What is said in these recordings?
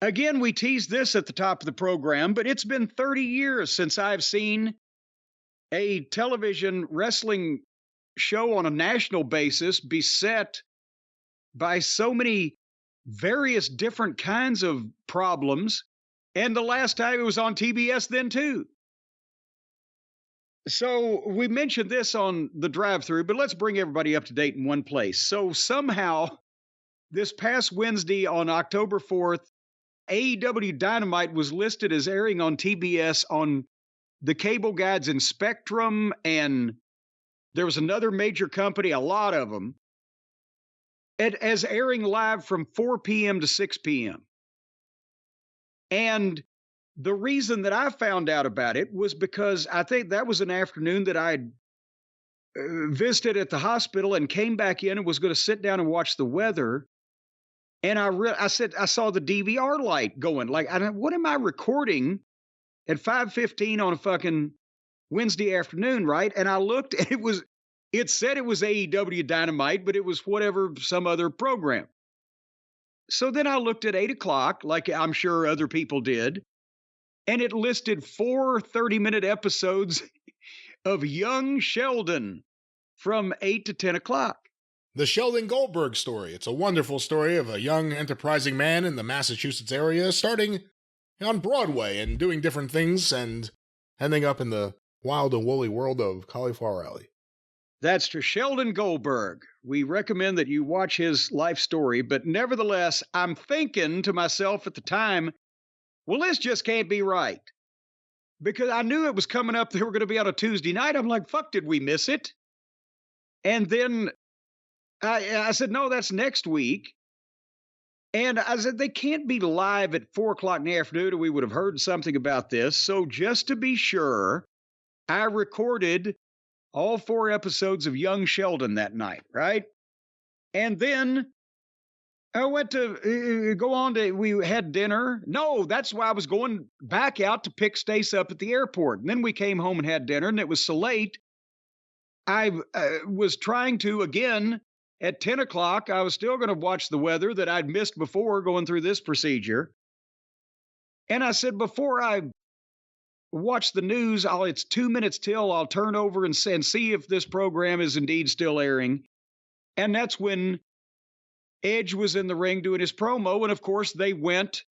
Again, we teased this at the top of the program, but it's been 30 years since I've seen a television wrestling show on a national basis beset by so many various different kinds of problems. And the last time it was on TBS then too. So we mentioned this on the Drive-Thru, but let's bring everybody up to date in one place. So somehow this past Wednesday on October 4th, AEW Dynamite was listed as airing on TBS on the cable guides in Spectrum, and there was another major company, a lot of them, as airing live from 4 p.m. to 6 p.m. And the reason that I found out about it was because I think that was an afternoon that I visited at the hospital and came back in and was going to sit down and watch the weather. And I saw the DVR light going. Like, what am I recording at 5:15 on a fucking Wednesday afternoon, right? And I looked, and it said it was AEW Dynamite, but it was whatever, some other program. So then I looked at 8 o'clock, like I'm sure other people did, and it listed 4 30-minute episodes of Young Sheldon from 8 to 10 o'clock. The Sheldon Goldberg story. It's a wonderful story of a young, enterprising man in the Massachusetts area starting on Broadway and doing different things and ending up in the wild and woolly world of Cauliflower Alley. That's to Sheldon Goldberg. We recommend that you watch his life story, but nevertheless, I'm thinking to myself at the time, well, this just can't be right. Because I knew it was coming up, they were going to be on a Tuesday night. I'm like, fuck, did we miss it? And then I said, no, that's next week. And I said, they can't be live at 4 o'clock in the afternoon, or we would have heard something about this. So just to be sure, I recorded all 4 episodes of Young Sheldon that night, right? And then I went to we had dinner. No, that's why I was going back out to pick Stace up at the airport. And then we came home and had dinner, and it was so late. I was trying to, again, at 10 o'clock, I was still going to watch the weather that I'd missed before going through this procedure. And I said, before I watch the news, it's 2 minutes till, I'll turn over and see if this program is indeed still airing. And that's when Edge was in the ring doing his promo. And of course, they went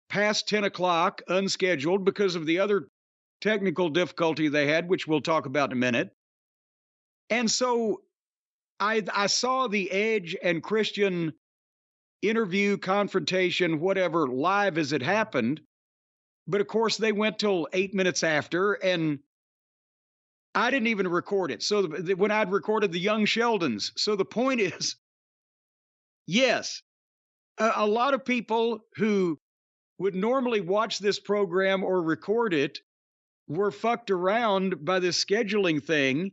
past 10 o'clock unscheduled because of the other technical difficulty they had, which we'll talk about in a minute. And so I saw the Edge and Christian interview, confrontation, whatever, live as it happened. But of course, they went till 8 minutes after, and I didn't even record it. So when I'd recorded the Young Sheldons. So the point is, yes, a lot of people who would normally watch this program or record it were fucked around by this scheduling thing.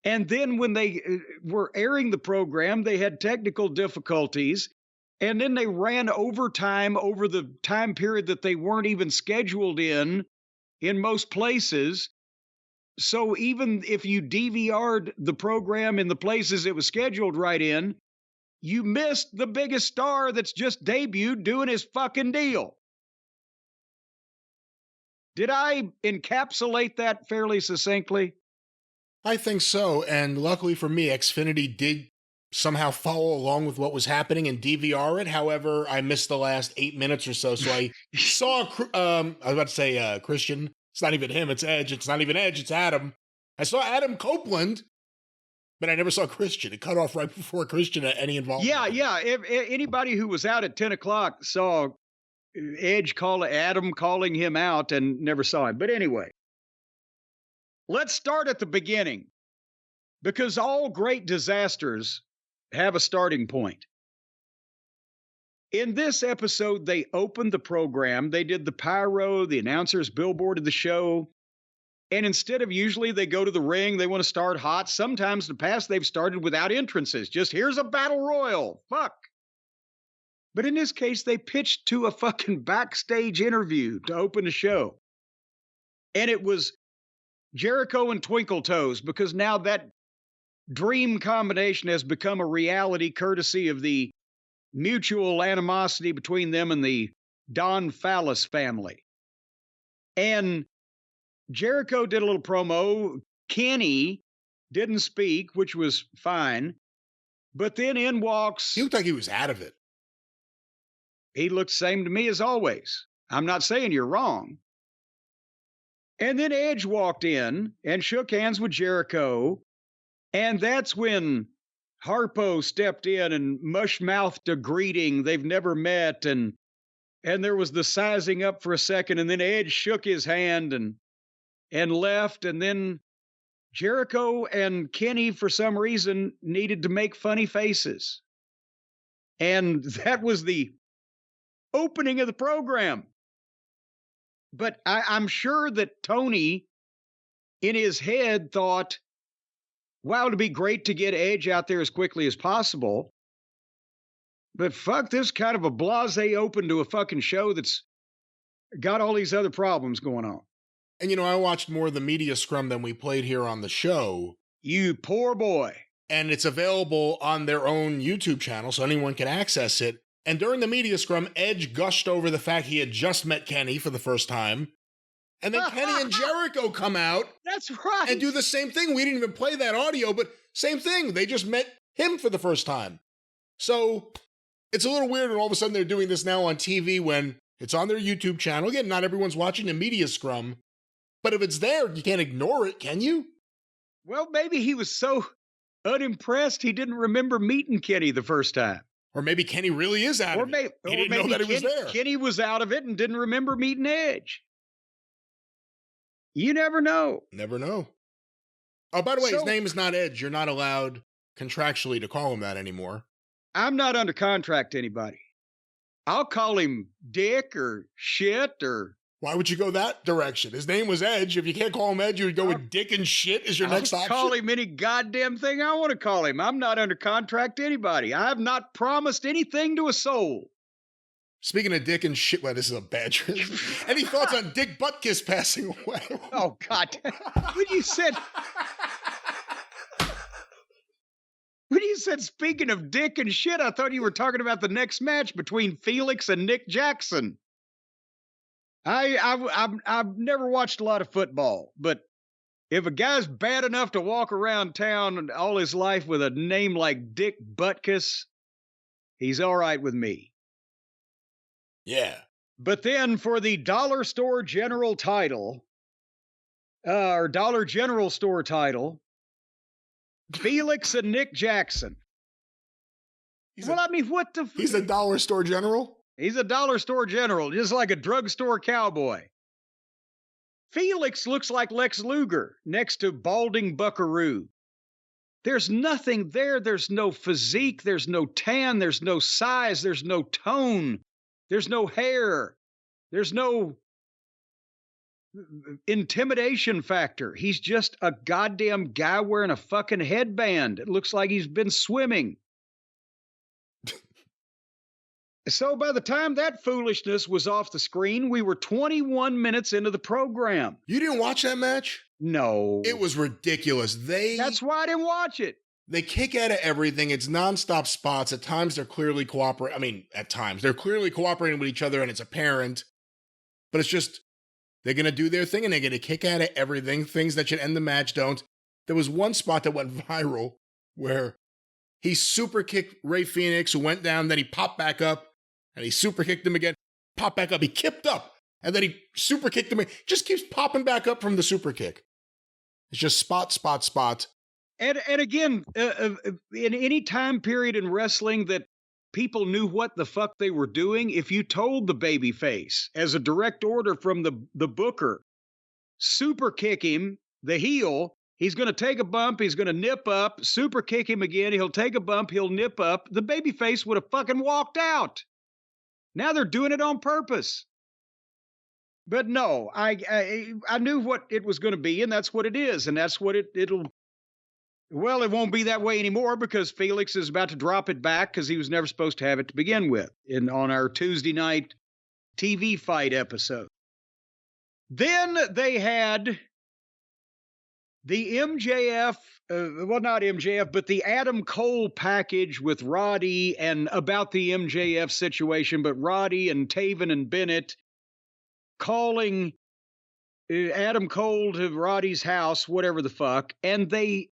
And then when they were airing the program, they had technical difficulties. And then they ran overtime over the time period that they weren't even scheduled in most places. So even if you DVR'd the program in the places it was scheduled right in, you missed the biggest star that's just debuted doing his fucking deal. Did I encapsulate that fairly succinctly? I think so, and luckily for me, Xfinity did somehow follow along with what was happening and DVR it. However, I missed the last 8 minutes or so, so I saw, I was about to say Christian. It's not even him, it's Edge. It's not even Edge, it's Adam. I saw Adam Copeland, but I never saw Christian. It cut off right before Christian had any involvement. Yeah. If anybody who was out at 10 o'clock saw Adam calling him out and never saw him. But anyway, let's start at the beginning, because all great disasters have a starting point. In this episode, they opened the program. They did the pyro, the announcers billboarded the show. And instead of usually they go to the ring, they want to start hot. Sometimes in the past, they've started without entrances. Just here's a battle royal. Fuck. But in this case, they pitched to a fucking backstage interview to open the show. And it was Jericho and Twinkle Toes, because now that dream combination has become a reality courtesy of the mutual animosity between them and the Don Fallis family. And Jericho did a little promo. Kenny didn't speak, which was fine. But then in walks... He looked like he was out of it. He looked the same to me as always. I'm not saying you're wrong. And then Edge walked in and shook hands with Jericho. And that's when Harpo stepped in and mush-mouthed a greeting they've never met. And there was the sizing up for a second. And then Edge shook his hand and left. And then Jericho and Kenny, for some reason, needed to make funny faces. And that was the opening of the program. But I'm sure that Tony, in his head, thought, wow, it'd be great to get Edge out there as quickly as possible. But fuck, this kind of a blasé open to a fucking show that's got all these other problems going on. And, I watched more of the media scrum than we played here on the show. You poor boy. And it's available on their own YouTube channel, so anyone can access it. And during the media scrum, Edge gushed over the fact he had just met Kenny for the first time. And then Kenny and Jericho come out. That's right. And do the same thing. We didn't even play that audio, but same thing. They just met him for the first time. So it's a little weird when all of a sudden they're doing this now on TV when it's on their YouTube channel. Again, not everyone's watching the media scrum. But if it's there, you can't ignore it, can you? Well, maybe he was so unimpressed he didn't remember meeting Kenny the first time. Or maybe Kenny really is out of it. He didn't know that he was there. Kenny was out of it and didn't remember meeting Edge. You never know. Never know. Oh, by the way, his name is not Edge. You're not allowed contractually to call him that anymore. I'm not under contract to anybody. I'll call him Dick or shit or... Why would you go that direction? His name was Edge. If you can't call him Edge, you would go with Dick and shit as your next option? I'll call him any goddamn thing I want to call him. I'm not under contract to anybody. I have not promised anything to a soul. Speaking of Dick and shit, well, this is a bad trick. Any thoughts on Dick Butkus passing away? Oh, God. When you said, speaking of Dick and shit, I thought you were talking about the next match between Felix and Nick Jackson. I've never watched a lot of football, but if a guy's bad enough to walk around town all his life with a name like Dick Butkus, he's all right with me. Yeah. But then for the Dollar Store General title, or Dollar General Store title, Felix and Nick Jackson. What the... He's a Dollar Store General? He's a Dollar Store General, just like a drugstore cowboy. Felix looks like Lex Luger next to balding Buckaroo. There's nothing there. There's no physique. There's no tan. There's no size. There's no tone. There's no hair. There's no intimidation factor. He's just a goddamn guy wearing a fucking headband. It looks like he's been swimming. So by the time that foolishness was off the screen, we were 21 minutes into the program. You didn't watch that match? No. It was ridiculous. That's why I didn't watch it. They kick out of everything. It's nonstop spots. At times, they're clearly cooperating. I mean, at times, they're clearly cooperating with each other, and it's apparent. But it's just, they're going to do their thing, and they're going to kick out of everything. Things that should end the match don't. There was one spot that went viral where he super kicked Rey Fenix, who went down, then he popped back up. And he super kicked him again, popped back up. He kipped up, and then he super kicked him. Just keeps popping back up from the super kick. It's just spot, spot, spot. And again, in any time period in wrestling that people knew what the fuck they were doing, if you told the babyface as a direct order from the booker, super kick him, the heel, he's going to take a bump, he's going to nip up, super kick him again, he'll take a bump, he'll nip up, the babyface would have fucking walked out. Now they're doing it on purpose. But no, I knew what it was going to be, and that's what it is, and that's what it'll... Well, it won't be that way anymore because Felix is about to drop it back because he was never supposed to have it to begin with on our Tuesday night TV fight episode. Then they had The MJF, well, not MJF, but the Adam Cole package with Roddy and about the MJF situation, but Roddy and Taven and Bennett calling Adam Cole to Roddy's house, whatever the fuck, and they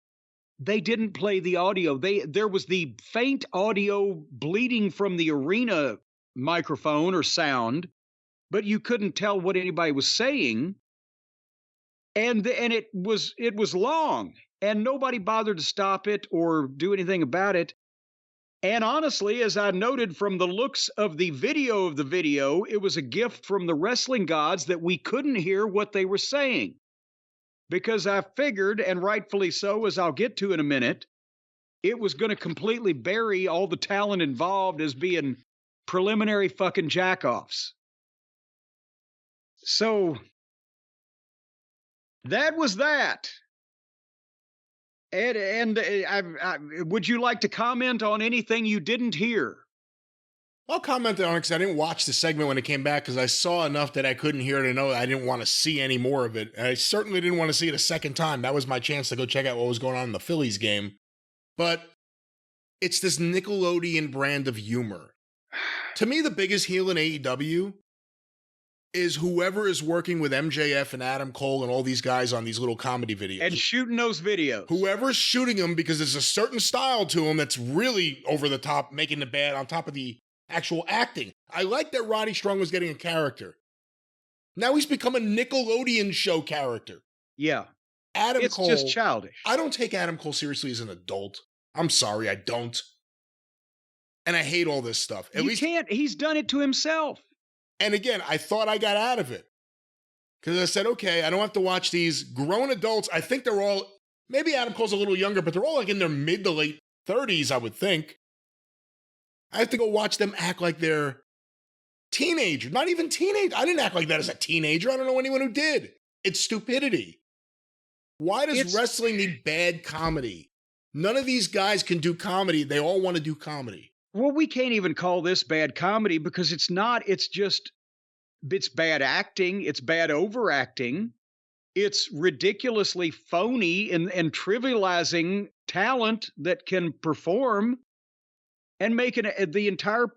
didn't play the audio. There was the faint audio bleeding from the arena microphone or sound, but you couldn't tell what anybody was saying. And it was long, and nobody bothered to stop it or do anything about it. And honestly, as I noted from the looks of the video, it was a gift from the wrestling gods that we couldn't hear what they were saying. Because I figured, and rightfully so, as I'll get to in a minute, it was going to completely bury all the talent involved as being preliminary fucking jackoffs. So that was that. And would you like to comment on anything you didn't hear? I'll comment on it because I didn't watch the segment when it came back because I saw enough that I couldn't hear it and know I didn't want to see any more of it. And I certainly didn't want to see it a second time. That was my chance to go check out what was going on in the Phillies game. But it's this Nickelodeon brand of humor. To me, the biggest heel in AEW is whoever is working with MJF and Adam Cole and all these guys on these little comedy videos. And shooting those videos. Whoever's shooting them, because there's a certain style to them that's really over the top, making the bad on top of the actual acting. I like that Roddy Strong was getting a character. Now he's become a Nickelodeon show character. Yeah. Adam Cole. It's just childish. I don't take Adam Cole seriously as an adult. I'm sorry, I don't. And I hate all this stuff. You can't. He's done it to himself. And again, I thought I got out of it. Because I said, okay, I don't have to watch these grown adults. I think they're all, maybe Adam Cole's a little younger, but they're all like in their mid to late 30s, I would think. I have to go watch them act like they're teenagers. Not even teenage. I didn't act like that as a teenager. I don't know anyone who did. It's stupidity. Why does wrestling need bad comedy? None of these guys can do comedy. They all want to do comedy. Well, we can't even call this bad comedy because it's not. It's bad acting. It's bad overacting. It's ridiculously phony and trivializing talent that can perform and making the entire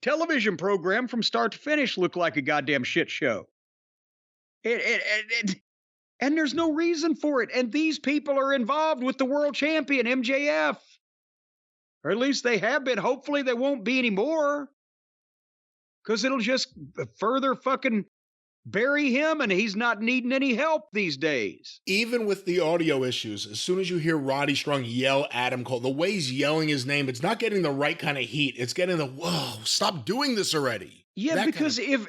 television program from start to finish look like a goddamn shit show. And there's no reason for it. And these people are involved with the world champion, MJF. Or at least they have been. Hopefully they won't be anymore. Because it'll just further fucking bury him, and he's not needing any help these days. Even with the audio issues, as soon as you hear Roddy Strong yell Adam Cole, the way he's yelling his name, it's not getting the right kind of heat. It's getting the, whoa, stop doing this already. Yeah, because if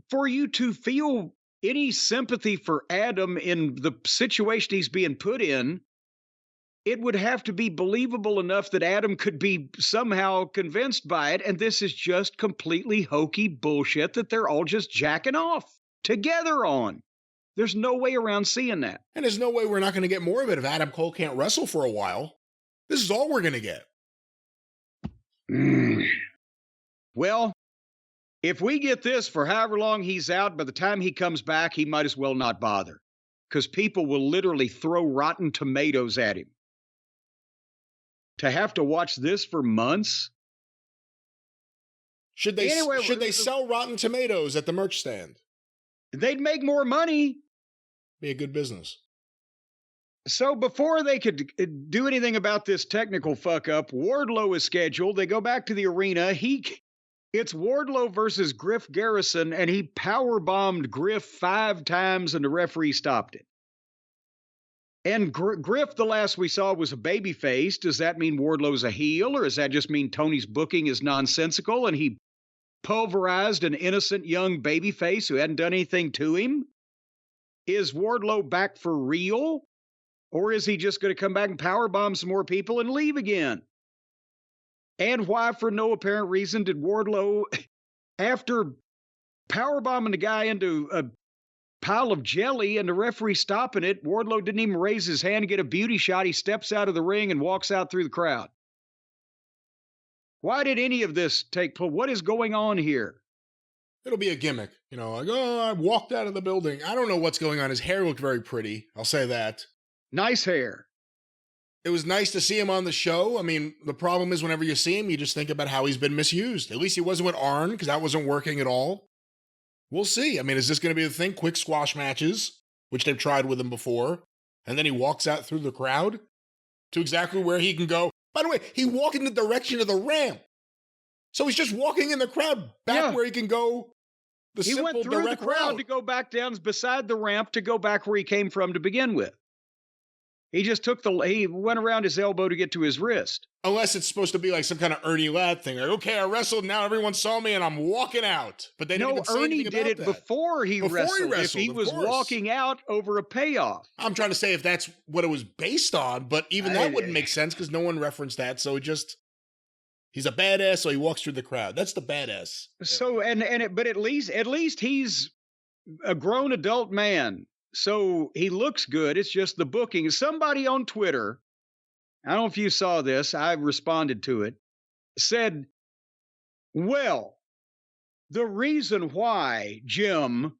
for you to feel any sympathy for Adam in the situation he's being put in, it would have to be believable enough that Adam could be somehow convinced by it. And this is just completely hokey bullshit that they're all just jacking off together on. There's no way around seeing that. And there's no way we're not going to get more of it if Adam Cole can't wrestle for a while. This is all we're going to get. Well, if we get this for however long he's out, by the time he comes back, he might as well not bother. Because people will literally throw rotten tomatoes at him. To have to watch this for months? Should they sell Rotten Tomatoes at the merch stand? They'd make more money. Be a good business. So before they could do anything about this technical fuck up, Wardlow is scheduled. They go back to the arena. It's Wardlow versus Griff Garrison, and he powerbombed Griff 5 times, and the referee stopped it. And Griff, the last we saw, was a babyface. Does that mean Wardlow's a heel, or does that just mean Tony's booking is nonsensical and he pulverized an innocent young babyface who hadn't done anything to him? Is Wardlow back for real? Or is he just going to come back and powerbomb some more people and leave again? And why, for no apparent reason, did Wardlow, after powerbombing the guy into a pile of jelly and the referee stopping it, Wardlow didn't even raise his hand to get a beauty shot. He steps out of the ring and walks out through the crowd. Why did any of this take place? What is going on here? It'll be a gimmick. You know, like, oh, I walked out of the building. I don't know what's going on. His hair looked very pretty. I'll say that. Nice hair. It was nice to see him on the show. I mean, the problem is whenever you see him, you just think about how he's been misused. At least he wasn't with Arn, because that wasn't working at all. We'll see. I mean, is this going to be the thing? Quick squash matches, which they've tried with him before. And then he walks out through the crowd to exactly where he can go. By the way, he walked in the direction of the ramp. So he's just walking in the crowd back where he can go. He went through the crowd to go back down beside the ramp to go back where he came from to begin with. He just he went around his elbow to get to his wrist. Unless it's supposed to be like some kind of Ernie Ladd thing. Like, okay, I wrestled, now everyone saw me and I'm walking out. But they didn't even say Ernie did it that. before he wrestled. If he was walking out over a payoff. I'm trying to say if that's what it was based on, but even that wouldn't make sense because no one referenced that. So he's a badass, so he walks through the crowd. That's the badass. So but at least he's a grown adult man. So he looks good. It's just the booking. Somebody on Twitter, I don't know if you saw this, I responded to it, said, well, the reason why, Jim,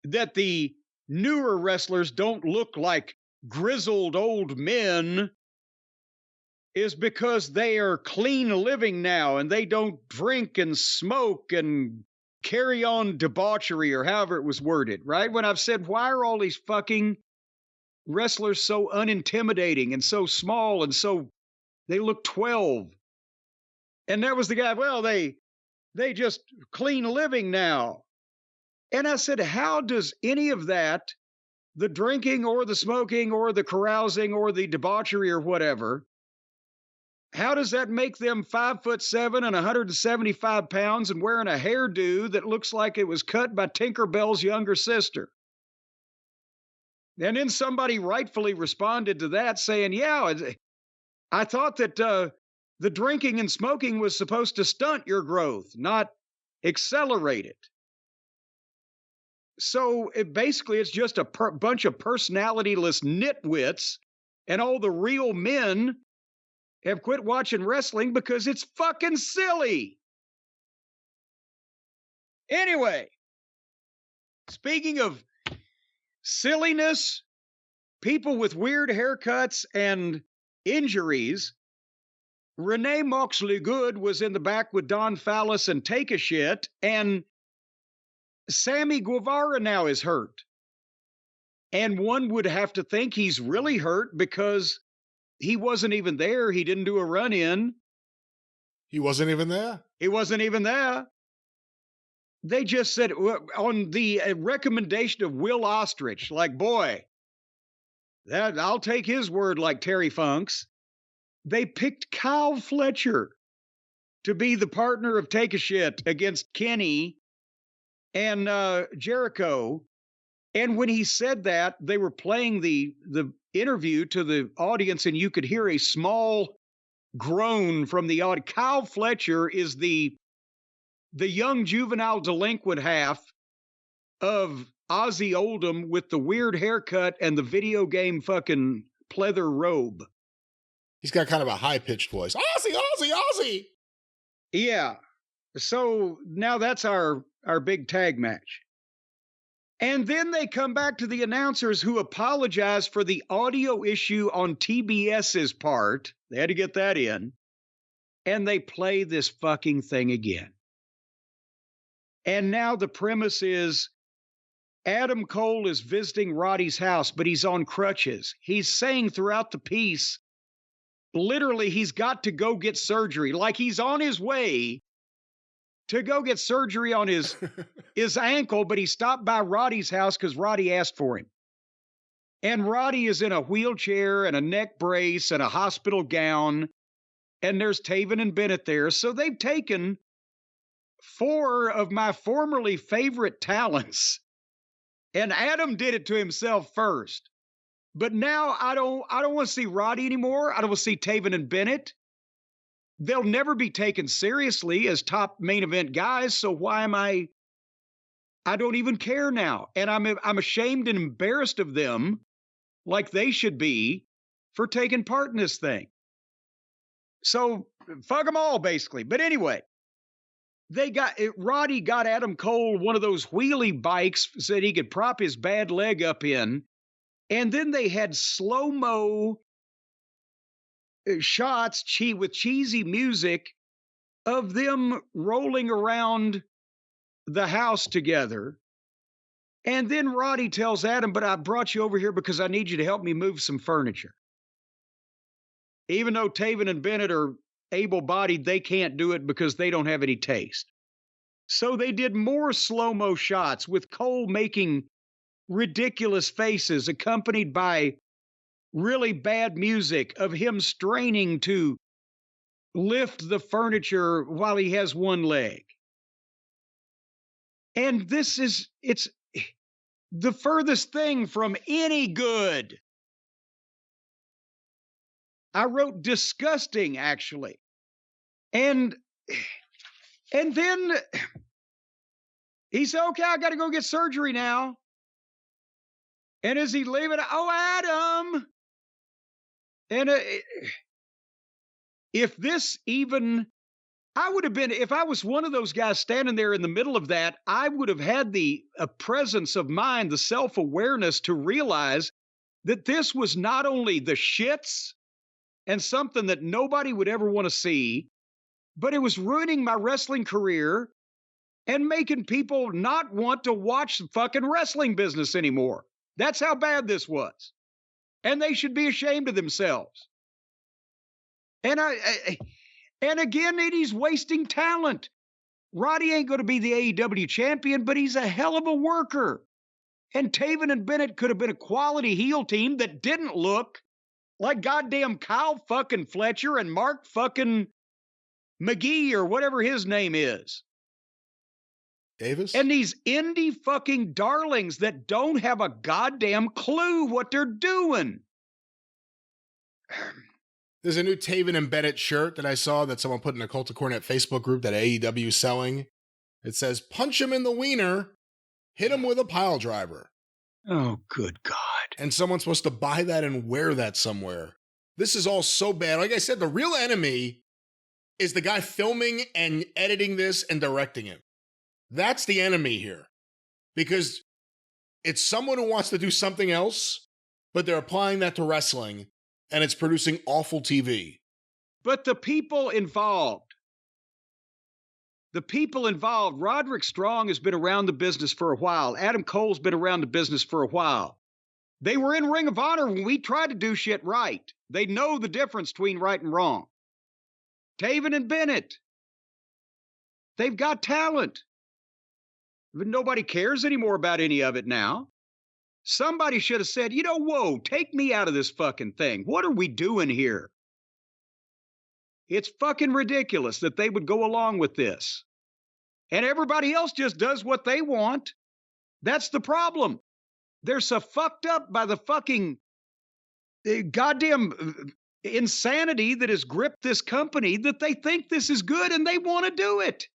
that the newer wrestlers don't look like grizzled old men is because they are clean living now and they don't drink and smoke and carry on debauchery, or however it was worded, right? When I've said, why are all these fucking wrestlers so unintimidating and so small and so they look 12? And that was the guy, well, they just clean living now. And I said, how does any of that, the drinking or the smoking or the carousing or the debauchery or whatever, how does that make them 5'7" and 175 pounds and wearing a hairdo that looks like it was cut by Tinkerbell's younger sister? And then somebody rightfully responded to that saying, yeah, I thought that the drinking and smoking was supposed to stunt your growth, not accelerate it. So basically it's just a bunch of personalityless nitwits, and all the real men have quit watching wrestling because it's fucking silly. Anyway, speaking of silliness, people with weird haircuts and injuries, Renee Moxley Good was in the back with Don Fallis and Take a Shit, and Sammy Guevara now is hurt. And one would have to think he's really hurt because he wasn't even there. He didn't do a run-in. He wasn't even there? He wasn't even there. They just said, on the recommendation of Will Ostrich, like, boy, that I'll take his word like Terry Funk's. They picked Kyle Fletcher to be the partner of Take a Shit against Kenny and Jericho. And when he said that, they were playing the interview to the audience, and you could hear a small groan from the audience. Kyle Fletcher is the young juvenile delinquent half of Ozzy Oldham with the weird haircut and the video game fucking pleather robe. He's got kind of a high-pitched voice. Ozzy, Ozzy, Ozzy! Yeah. So now that's our big tag match. And then they come back to the announcers who apologize for the audio issue on TBS's part. They had to get that in. And they play this fucking thing again. And now the premise is Adam Cole is visiting Roddy's house, but he's on crutches. He's saying throughout the piece, literally, he's got to go get surgery. Like he's on his way to go get surgery on his ankle, but he stopped by Roddy's house because Roddy asked for him. And Roddy is in a wheelchair and a neck brace and a hospital gown, and there's Taven and Bennett there. So they've taken 4 of my formerly favorite talents, and Adam did it to himself first. But now I don't want to see Roddy anymore. I don't want to see Taven and Bennett. They'll never be taken seriously as top main event guys, so why am I don't even care now. And I'm ashamed and embarrassed of them, like they should be, for taking part in this thing. So fuck them all, basically. But anyway, Roddy got Adam Cole one of those wheelie bikes so that he could prop his bad leg up in, And then they had slow-mo shots with cheesy music of them rolling around the house together. And then Roddy tells Adam, but I brought you over here because I need you to help me move some furniture. Even though Taven and Bennett are able-bodied, they can't do it because they don't have any taste. So they did more slow-mo shots with Cole making ridiculous faces accompanied by really bad music of him straining to lift the furniture while he has one leg. And it's the furthest thing from any good. I wrote disgusting, actually. And then he said, okay, I got to go get surgery now. And as he leaving, Adam. And if this even, I would have been, if I was one of those guys standing there in the middle of that, I would have had the presence of mind, the self-awareness to realize that this was not only the shits and something that nobody would ever want to see, but it was ruining my wrestling career and making people not want to watch the fucking wrestling business anymore. That's how bad this was. And they should be ashamed of themselves. And and again, he's wasting talent. Roddy ain't going to be the AEW champion, but he's a hell of a worker. And Taven and Bennett could have been a quality heel team that didn't look like goddamn Kyle fucking Fletcher and Mark fucking McGee or whatever his name is. Davis? And these indie fucking darlings that don't have a goddamn clue what they're doing. There's a new Taven and Bennett shirt that I saw that someone put in a Cult of Cornette Facebook group that AEW is selling. It says, punch him in the wiener, hit him with a pile driver. Oh, good God. And someone's supposed to buy that and wear that somewhere. This is all so bad. Like I said, the real enemy is the guy filming and editing this and directing it. That's the enemy here. Because it's someone who wants to do something else, but they're applying that to wrestling, and it's producing awful TV. But the people involved, Roderick Strong has been around the business for a while. Adam Cole's been around the business for a while. They were in Ring of Honor when we tried to do shit right. They know the difference between right and wrong. Taven and Bennett, they've got talent. But nobody cares anymore about any of it now. Somebody should have said, whoa, take me out of this fucking thing. What are we doing here? It's fucking ridiculous that they would go along with this. And everybody else just does what they want. That's the problem. They're so fucked up by the fucking goddamn insanity that has gripped this company that they think this is good and they want to do it.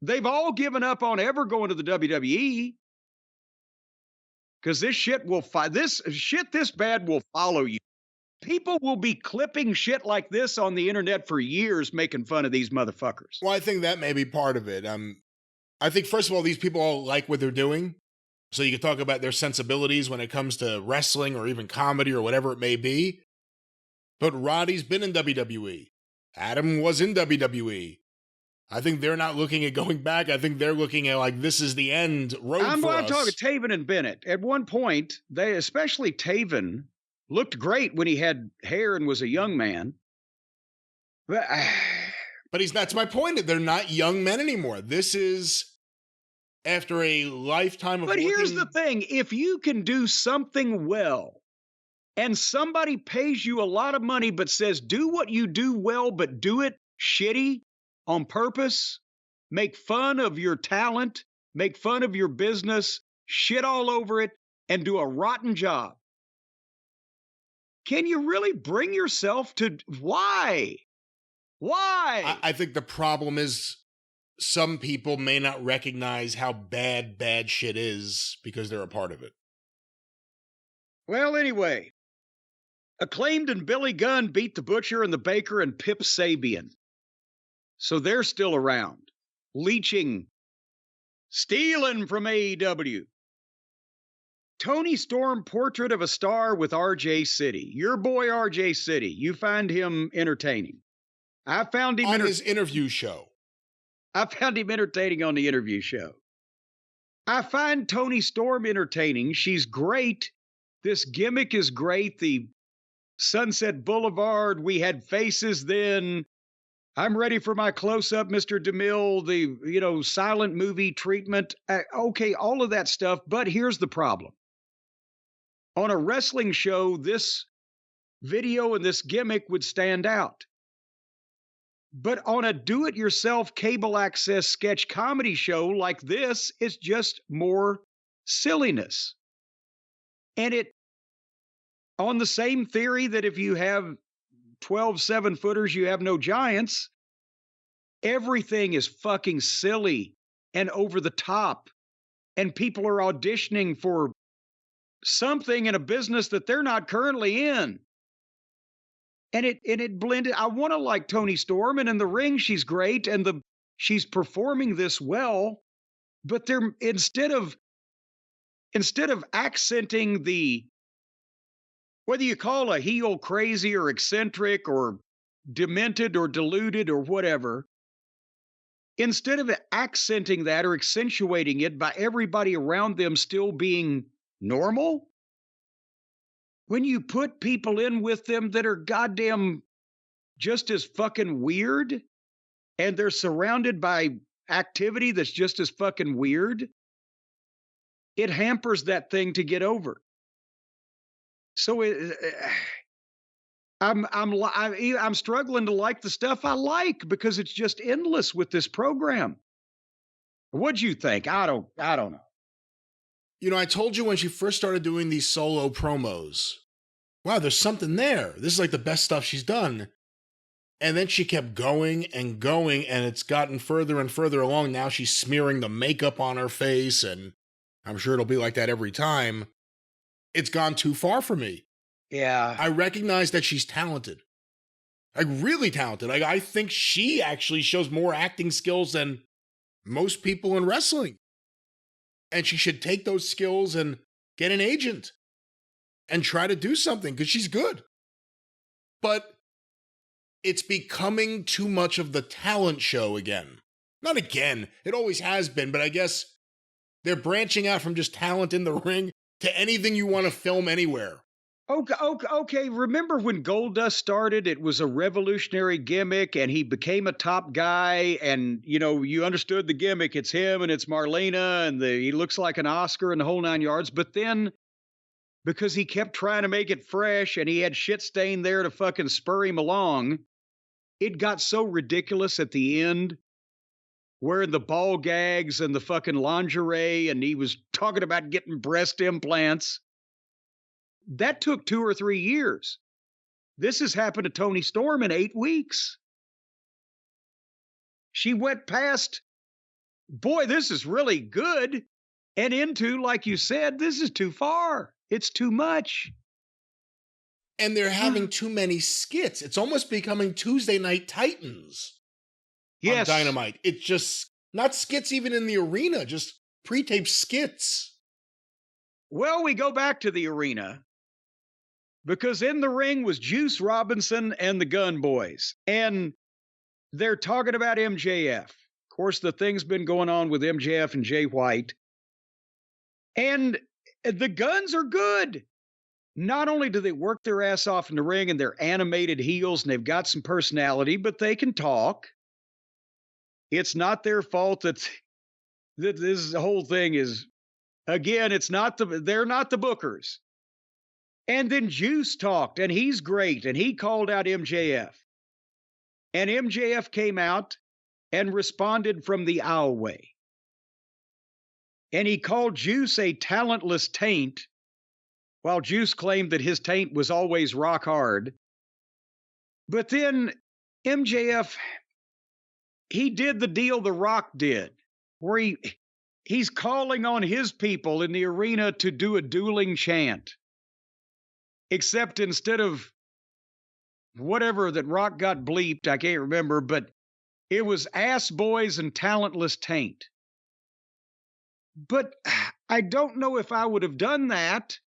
They've all given up on ever going to the WWE because this shit this bad will follow you. People will be clipping shit like this on the internet for years making fun of these motherfuckers. Well, I think that may be part of it. I think, first of all, these people all like what they're doing. So you can talk about their sensibilities when it comes to wrestling or even comedy or whatever it may be. But Roddy's been in WWE. Adam was in WWE. I think they're not looking at going back. I think they're looking at like, this is the end road I'm for us. going to talk to Taven and Bennett. At one point, especially Taven, looked great when he had hair and was a young man. But that's my point. They're not young men anymore. This is after a lifetime of But here's the thing. If you can do something well and somebody pays you a lot of money but says, do what you do well, but do it shitty on purpose, make fun of your talent, make fun of your business, shit all over it, and do a rotten job. Can you really bring yourself to why? Why? I think the problem is some people may not recognize how bad shit is because they're a part of it. Well, anyway, Acclaimed and Billy Gunn beat the Butcher and the Baker and Pip Sabian. So they're still around, leeching, stealing from AEW. Tony Storm Portrait of a Star with RJ City. Your boy RJ City. You find him entertaining. I found him on his interview show. I found him entertaining on the interview show. I find Tony Storm entertaining. She's great. This gimmick is great. The Sunset Boulevard, we had faces then. I'm ready for my close-up, Mr. DeMille, the, silent movie treatment. Okay, all of that stuff. But here's the problem. On a wrestling show, this video and this gimmick would stand out. But on a do-it-yourself cable access sketch comedy show like this, it's just more silliness. And it, on the same theory that if you have 12 7-footers, you have no giants, everything is fucking silly and over the top. And people are auditioning for something in a business that they're not currently in. And it blended. I want to like Tony Storm, and in the ring she's great, and she's performing this well. But they're instead of accenting the, whether you call a heel crazy or eccentric or demented or deluded or whatever, instead of accenting that or accentuating it by everybody around them still being normal, when you put people in with them that are goddamn just as fucking weird, and they're surrounded by activity that's just as fucking weird, it hampers that thing to get over. So I'm struggling to like the stuff I like because it's just endless with this program. What'd you think? I don't know. I told you when she first started doing these solo promos, wow, there's something there. This is like the best stuff she's done. And then she kept going and going, and it's gotten further and further along. Now she's smearing the makeup on her face, and I'm sure it'll be like that every time. It's gone too far for me. Yeah. I recognize that she's talented. Like, really talented. I think she actually shows more acting skills than most people in wrestling. And she should take those skills and get an agent and try to do something because she's good. But it's becoming too much of the talent show again. Not again. It always has been, but I guess they're branching out from just talent in the ring to anything you want to film anywhere. Okay. Remember when Goldust started? It was a revolutionary gimmick, and he became a top guy. And you understood the gimmick. It's him, and it's Marlena, and he looks like an Oscar, and the whole 9 yards. But then, because he kept trying to make it fresh, and he had shit stain there to fucking spur him along, it got so ridiculous at the end, wearing the ball gags and the fucking lingerie, and he was talking about getting breast implants. That took 2 or 3 years. This has happened to Tony Storm in 8 weeks. She went past, boy, this is really good, and into, like you said, this is too far. It's too much. And they're having too many skits. It's almost becoming Tuesday Night Titans. Yes. On Dynamite. It's just not skits even in the arena, just pre-taped skits. Well, we go back to the arena because in the ring was Juice Robinson and the Gun Boys, and they're talking about MJF. Of course, the thing's been going on with MJF and Jay White, and the Guns are good. Not only do they work their ass off in the ring and they're animated heels and they've got some personality, but they can talk. It's not their fault that this whole thing is, again, they're not the bookers. And then Juice talked, and he's great, and he called out MJF. And MJF came out and responded from the aisleway. And he called Juice a talentless taint, while Juice claimed that his taint was always rock hard. But then MJF, he did the deal The Rock did, where he's calling on his people in the arena to do a dueling chant. Except instead of whatever that Rock got bleeped, I can't remember, but it was ass boys and talentless taint. But I don't know if I would have done that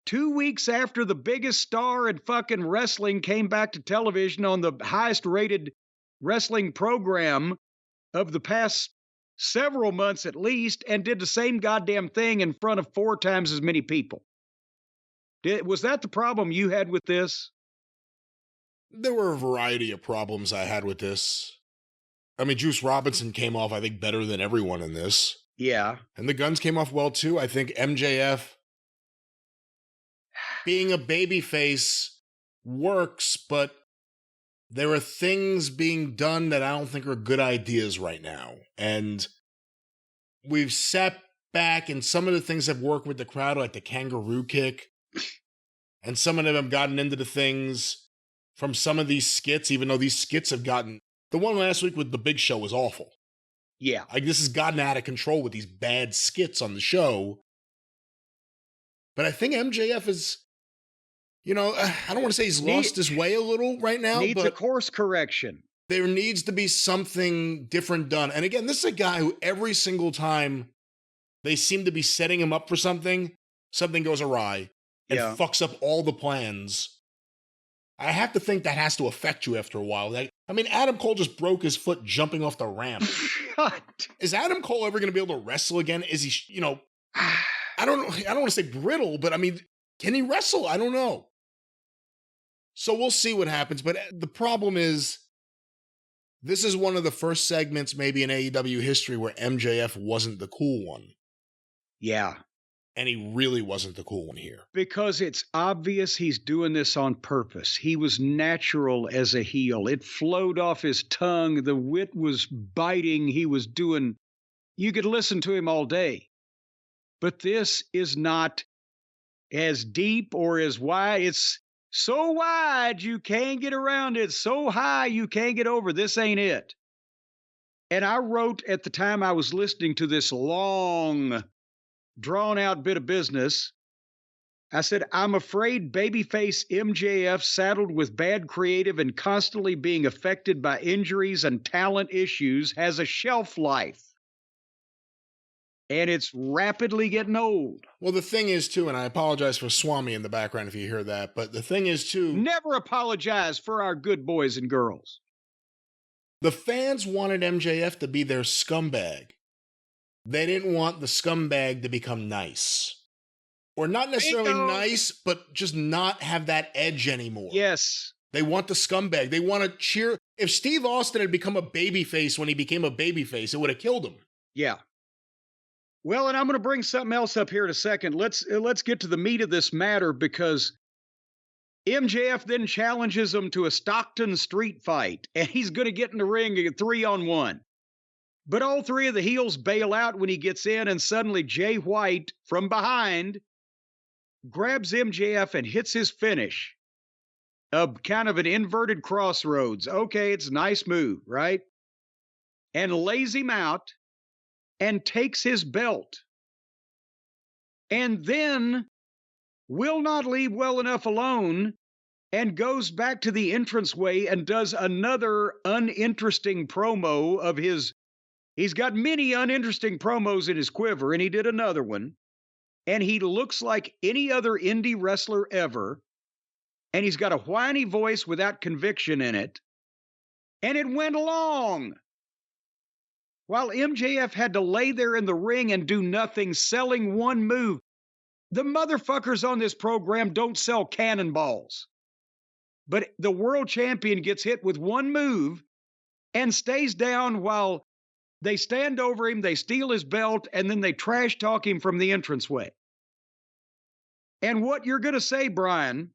2 weeks after the biggest star in fucking wrestling came back to television on the highest rated wrestling program of the past several months at least, and did the same goddamn thing in front of 4 times as many people. Was that the problem you had with this? There were a variety of problems I had with this. I mean, Juice Robinson came off, I think, better than everyone in this. Yeah. And the Guns came off well, too. I think MJF being a babyface works, but there are things being done that I don't think are good ideas right now. And we've sat back, and some of the things have worked with the crowd, like the kangaroo kick. And some of them have gotten into the things from some of these skits, even though these skits have gotten... The one last week with the Big Show was awful. Yeah. Like, this has gotten out of control with these bad skits on the show. But I think MJF is, I don't want to say he's lost his way a little right now. Needs but a course correction. There needs to be something different done. And again, this is a guy who every single time they seem to be setting him up for something goes awry and fucks up all the plans. I have to think that has to affect you after a while. Adam Cole just broke his foot jumping off the ramp. Is Adam Cole ever going to be able to wrestle again? Is he, I don't want to say brittle, but can he wrestle? I don't know. So we'll see what happens. But the problem is, this is one of the first segments maybe in AEW history where MJF wasn't the cool one. Yeah. And he really wasn't the cool one here. Because it's obvious he's doing this on purpose. He was natural as a heel. It flowed off his tongue. The wit was biting. He was doing... You could listen to him all day. But this is not as deep or as wide. It's so wide you can't get around it. So high you can't get over. This ain't it. And I wrote at the time I was listening to this long... drawn-out bit of business, I said, I'm afraid babyface MJF, saddled with bad creative and constantly being affected by injuries and talent issues, has a shelf life. And it's rapidly getting old. Well, the thing is, too, and I apologize for Swami in the background if you hear that, but the thing is, too... Never apologize for our good boys and girls. The fans wanted MJF to be their scumbag. They didn't want the scumbag to become nice. Or not necessarily nice, but just not have that edge anymore. Yes. They want the scumbag. They want to cheer. If Steve Austin had become a babyface when he became a babyface, it would have killed him. Yeah. Well, and I'm going to bring something else up here in a second. Let's get to the meat of this matter, because MJF then challenges him to a Stockton street fight, and he's going to get in the ring 3-on-1. But all 3 of the heels bail out when he gets in, and suddenly Jay White, from behind, grabs MJF and hits his finish. Kind of an inverted crossroads. Okay, it's a nice move, right? And lays him out and takes his belt. And then will not leave well enough alone and goes back to the entranceway and does another uninteresting promo of his... He's got many uninteresting promos in his quiver, and he did another one. And he looks like any other indie wrestler ever. And he's got a whiny voice without conviction in it. And it went along. While MJF had to lay there in the ring and do nothing, selling one move. The motherfuckers on this program don't sell cannonballs. But the world champion gets hit with one move and stays down while... They stand over him, they steal his belt, and then they trash talk him from the entranceway. And what you're going to say, Brian,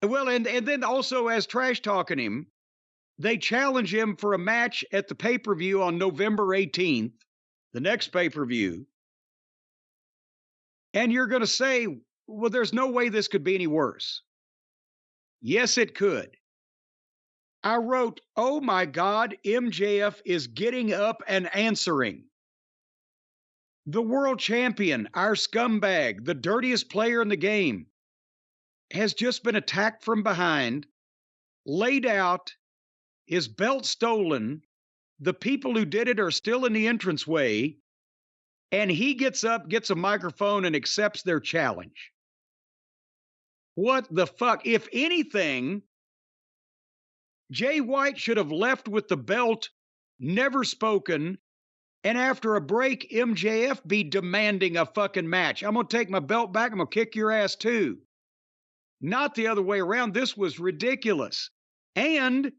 well, and then also as trash talking him, they challenge him for a match at the pay-per-view on November 18th, the next pay-per-view. And you're going to say, well, there's no way this could be any worse. Yes, it could. I wrote, oh my God, MJF is getting up and answering. The world champion, our scumbag, the dirtiest player in the game, has just been attacked from behind, laid out, his belt stolen. The people who did it are still in the entranceway. and he gets up, gets a microphone, and accepts their challenge. What the fuck? If anything, Jay White should have left with the belt, never spoken, and after a break, MJF be demanding a fucking match. I'm going to take my belt back. I'm going to kick your ass too. Not the other way around. This was ridiculous. And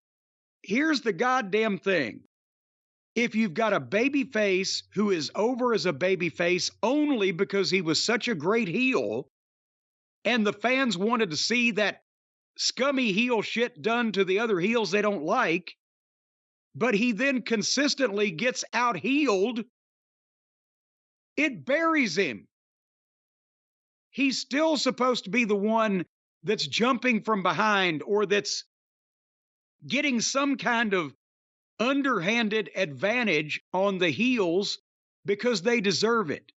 here's the goddamn thing. If you've got a babyface who is over as a babyface only because he was such a great heel, and the fans wanted to see that scummy heel shit done to the other heels they don't like, but he then consistently gets out-heeled, it buries him. He's still supposed to be the one that's jumping from behind or that's getting some kind of underhanded advantage on the heels because they deserve it.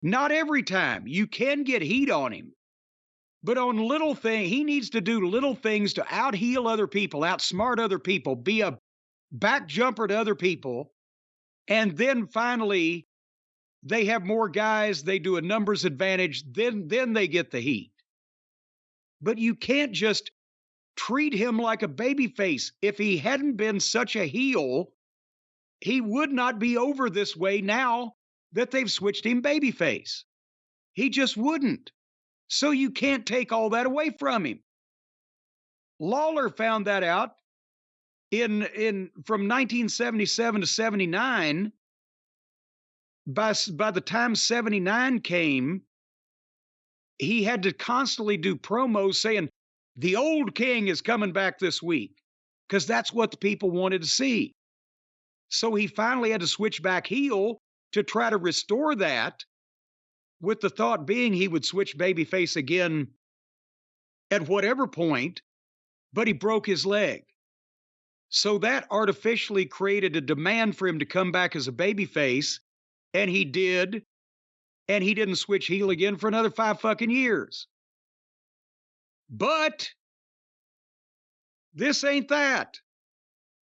Not every time. You can get heat on him. But on little things, he needs to do little things to out-heel other people, outsmart other people, be a back jumper to other people, and then finally they have more guys, they do a numbers advantage, then they get the heat. But you can't just treat him like a babyface. If he hadn't been such a heel, he would not be over this way now that they've switched him babyface. He just wouldn't. So you can't take all that away from him. Lawler found that out from 1977 to 79. By the time 79 came, he had to constantly do promos saying, the old king is coming back this week, because that's what the people wanted to see. So he finally had to switch back heel to try to restore that, with the thought being he would switch babyface again at whatever point, but he broke his leg. So that artificially created a demand for him to come back as a babyface, and he did, and he didn't switch heel again for another 5 fucking years. But this ain't that.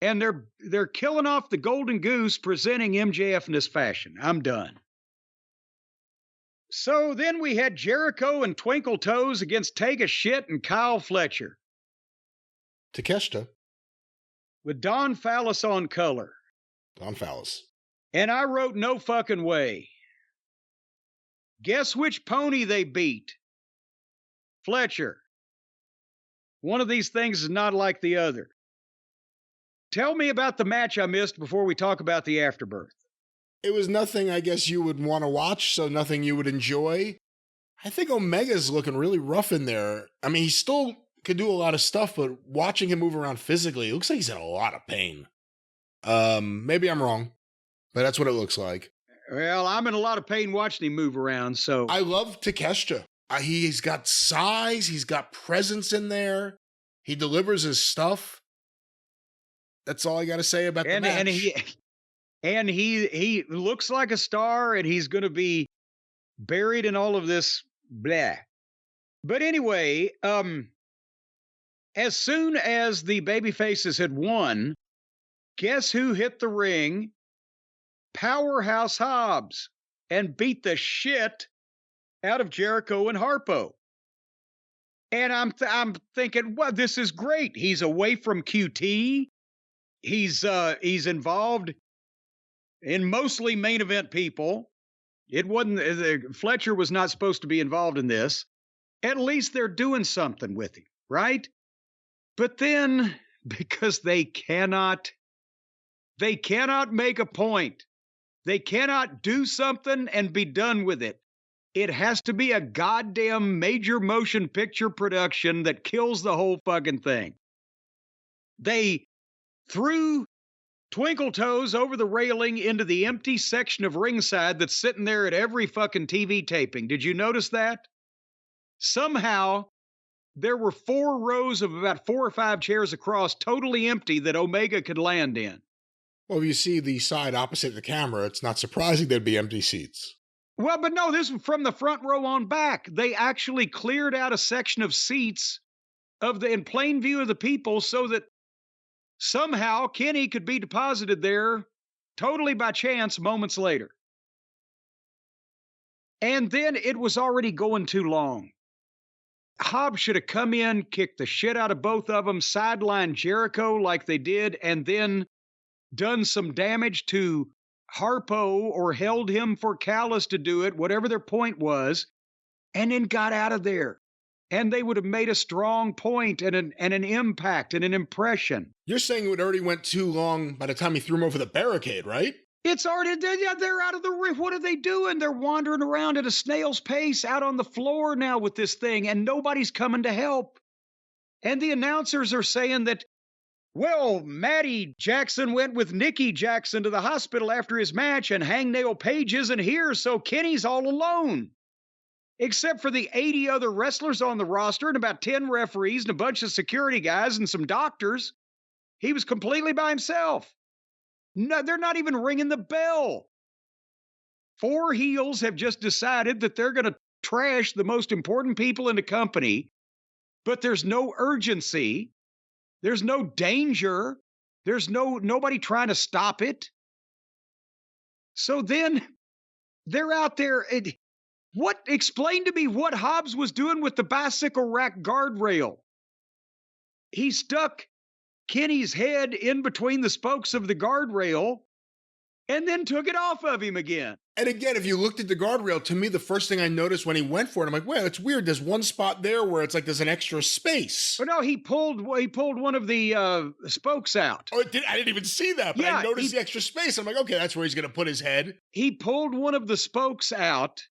And they're killing off the golden goose presenting MJF in this fashion. I'm done. So then we had Jericho and Twinkle Toes against Take a Shit and Kyle Fletcher. Takeshita. With Don Fallis on color. Don Fallis. And I wrote no fucking way. Guess which pony they beat? Fletcher. One of these things is not like the other. Tell me about the match I missed before we talk about the afterbirth. It was nothing I guess you would want to watch, so nothing you would enjoy. I think Omega's looking really rough in there. I mean, he still could do a lot of stuff, but watching him move around physically, it looks like he's in a lot of pain. Maybe I'm wrong, but that's what it looks like. Well, I'm in a lot of pain watching him move around, so... I love Takeshita. He's got size, he's got presence in there, he delivers his stuff. That's all I got to say about the match. And he looks like a star, and he's going to be buried in all of this blah. But anyway, as soon as the babyfaces had won, guess who hit the ring? Powerhouse Hobbs, and beat the shit out of Jericho and Harpo. And I'm thinking, well, this is great. He's away from QT. He's involved in mostly main event people. It wasn't, Fletcher was not supposed to be involved in this. At least they're doing something with him, right? But then, because they cannot make a point. They cannot do something and be done with it. It has to be a goddamn major motion picture production that kills the whole fucking thing. They threw Twinkle Toes over the railing into the empty section of ringside that's sitting there at every fucking TV taping. Did you notice that? Somehow, there were 4 rows of about 4 or 5 chairs across, totally empty, that Omega could land in. Well, if you see the side opposite the camera, it's not surprising there'd be empty seats. Well, but no, this was from the front row on back. They actually cleared out a section of seats in plain view of the people so that somehow Kenny could be deposited there totally by chance moments later. And then it was already going too long. Hobbs should have come in, kicked the shit out of both of them, sidelined Jericho like they did, and then done some damage to Harpo or held him for Callis to do it, whatever their point was, and then got out of there. And they would have made a strong point and an impact and an impression. You're saying it already went too long by the time he threw him over the barricade, right? It's already, they're out of the ring. What are they doing? They're wandering around at a snail's pace out on the floor now with this thing, and nobody's coming to help. And the announcers are saying that, well, Maddie Jackson went with Nikki Jackson to the hospital after his match, and Hangnail Page isn't here, so Kenny's all alone. Except for the 80 other wrestlers on the roster and about 10 referees and a bunch of security guys and some doctors. He was completely by himself. No, they're not even ringing the bell. 4 heels have just decided that they're going to trash the most important people in the company, but there's no urgency. There's no danger. There's nobody trying to stop it. So then they're out there. Explain to me what Hobbs was doing with the bicycle rack guardrail. He stuck Kenny's head in between the spokes of the guardrail and then took it off of him again. And again, if you looked at the guardrail, to me, the first thing I noticed when he went for it, I'm like, well, it's weird. There's one spot there where it's like there's an extra space. But no, he pulled one of the spokes out. Oh, I didn't even see that, but I noticed the extra space. I'm like, okay, that's where he's going to put his head. He pulled one of the spokes out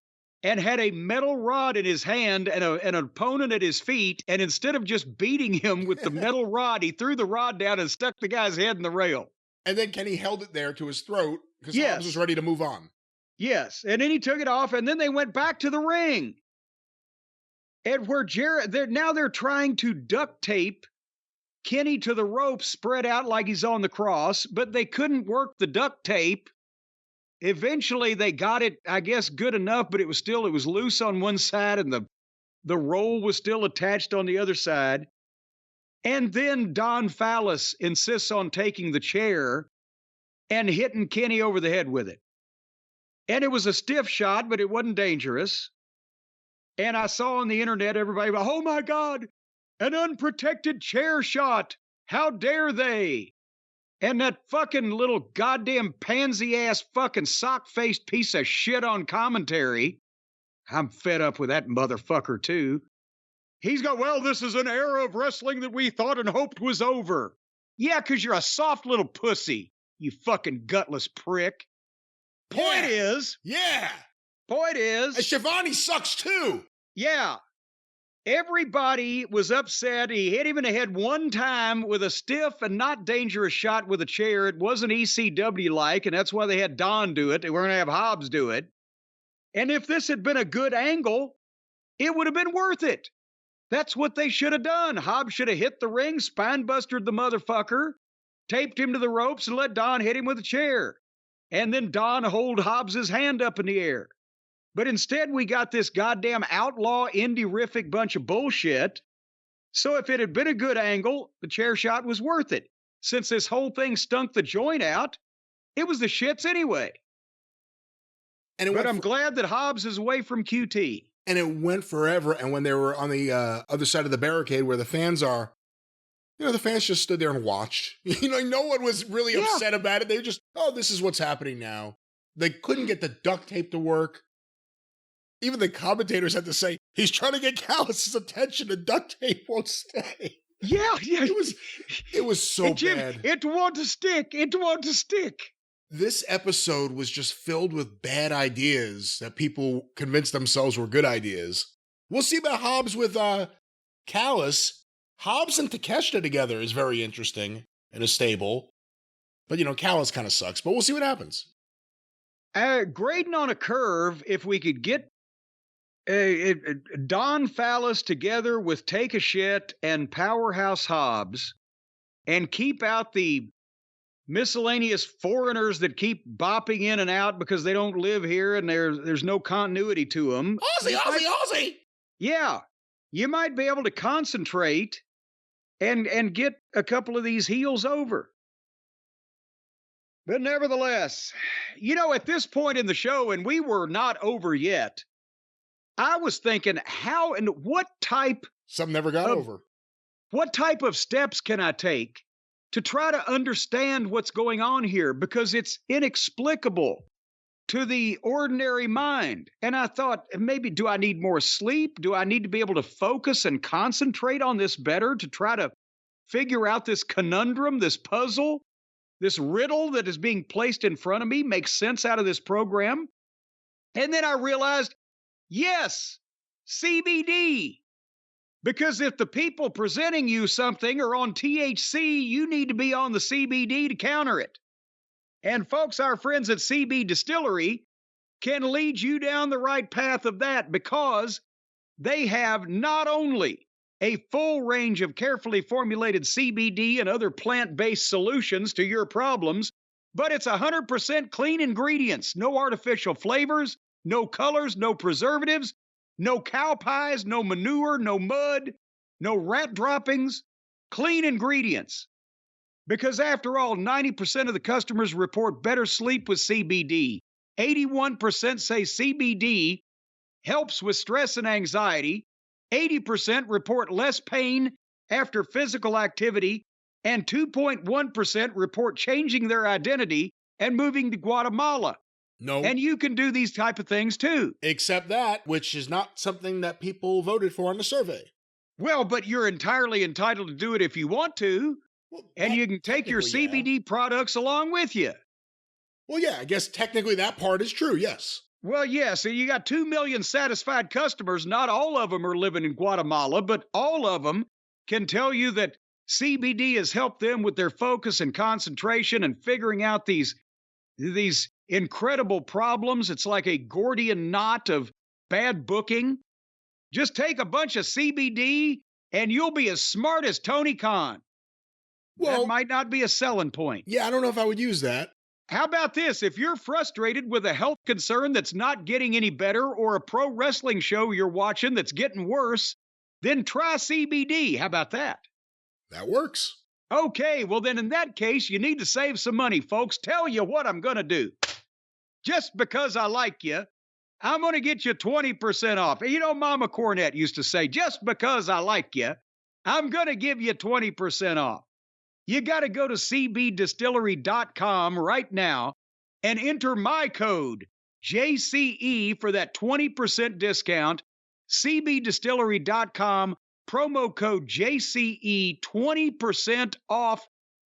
and had a metal rod in his hand and an opponent at his feet. And instead of just beating him with the metal rod, he threw the rod down and stuck the guy's head in the rail. And then Kenny held it there to his throat because Hobbs was ready to move on. Yes. And then he took it off, and then they went back to the ring. And where they're trying to duct tape Kenny to the rope spread out like he's on the cross, but they couldn't work the duct tape. Eventually, they got it, I guess, good enough, but it was loose on one side, and the roll was still attached on the other side. And then Don Fallis insists on taking the chair and hitting Kenny over the head with it. And it was a stiff shot, but it wasn't dangerous. And I saw on the internet, everybody, oh my God, an unprotected chair shot. How dare they? And that fucking little goddamn pansy-ass fucking sock-faced piece of shit on commentary. I'm fed up with that motherfucker, too. He's got, well, this is an era of wrestling that we thought and hoped was over. Yeah, because you're a soft little pussy, you fucking gutless prick. Point is... Shivani sucks, too. Yeah. Everybody was upset. He hit him in the head one time with a stiff and not dangerous shot with a chair. It wasn't ECW-like, and that's why they had Don do it. They weren't going to have Hobbs do it. And if this had been a good angle, it would have been worth it. That's what they should have done. Hobbs should have hit the ring, spine-bustered the motherfucker, taped him to the ropes, and let Don hit him with a chair. And then Don hold Hobbs' hand up in the air. But instead, we got this goddamn outlaw indie-rific bunch of bullshit. So if it had been a good angle, the chair shot was worth it. Since this whole thing stunk the joint out, it was the shits anyway. But I'm glad that Hobbs is away from QT. And it went forever. And when they were on the other side of the barricade where the fans are, the fans just stood there and watched. No one was really upset about it. They were just, oh, this is what's happening now. They couldn't get the duct tape to work. Even the commentators had to say, he's trying to get Callis' attention, and duct tape won't stay. Yeah. It was so bad. It won't stick. This episode was just filled with bad ideas that people convinced themselves were good ideas. We'll see about Hobbs with Callis. Hobbs and Takeshita together is very interesting in a stable. But, Callis kind of sucks. But we'll see what happens. Grading on a curve, if we could get Don Fallis together with Take a Shit and Powerhouse Hobbs and keep out the miscellaneous foreigners that keep bopping in and out because they don't live here and there's no continuity to them. Aussie! Yeah, you might be able to concentrate and get a couple of these heels over. But nevertheless, at this point in the show, and we were not over yet, I was thinking, how and Some never got over. what type of steps can I take to try to understand what's going on here? Because it's inexplicable to the ordinary mind. And I thought, maybe do I need more sleep? Do I need to be able to focus and concentrate on this better to try to figure out this conundrum, this puzzle, this riddle that is being placed in front of me, make sense out of this program? And then I realized, yes, CBD. Because if the people presenting you something are on THC, you need to be on the CBD to counter it. And folks, our friends at CB Distillery can lead you down the right path of that, because they have not only a full range of carefully formulated CBD and other plant-based solutions to your problems, but it's 100% clean ingredients, no artificial flavors, no colors, no preservatives, no cow pies, no manure, no mud, no rat droppings, clean ingredients. Because after all, 90% of the customers report better sleep with CBD. 81% say CBD helps with stress and anxiety. 80% report less pain after physical activity. And 2.1% report changing their identity and moving to Guatemala. No. And you can do these type of things too. Except that, which is not something that people voted for on the survey. Well, but you're entirely entitled to do it if you want to. Well, And you can take your CBD products along with you. Well, yeah, I guess technically that part is true, yes. Well, yeah, so you got 2 million satisfied customers. Not all of them are living in Guatemala, but all of them can tell you that CBD has helped them with their focus and concentration and figuring out these incredible problems. It's like a Gordian knot of bad booking. Just take a bunch of CBD and you'll be as smart as Tony Khan. Well, that might not be a selling point. Yeah, I don't know if I would use that. How about this? If you're frustrated with a health concern that's not getting any better, or a pro wrestling show you're watching that's getting worse, then try CBD. How about that? That works. Okay, well then in that case, you need to save some money, folks. Tell you what I'm going to do. Just because I like you, I'm going to get you 20% off. You know, Mama Cornette used to say, just because I like you, I'm going to give you 20% off. You got to go to cbdistillery.com right now and enter my code, JCE, for that 20% discount. cbdistillery.com, promo code JCE, 20% off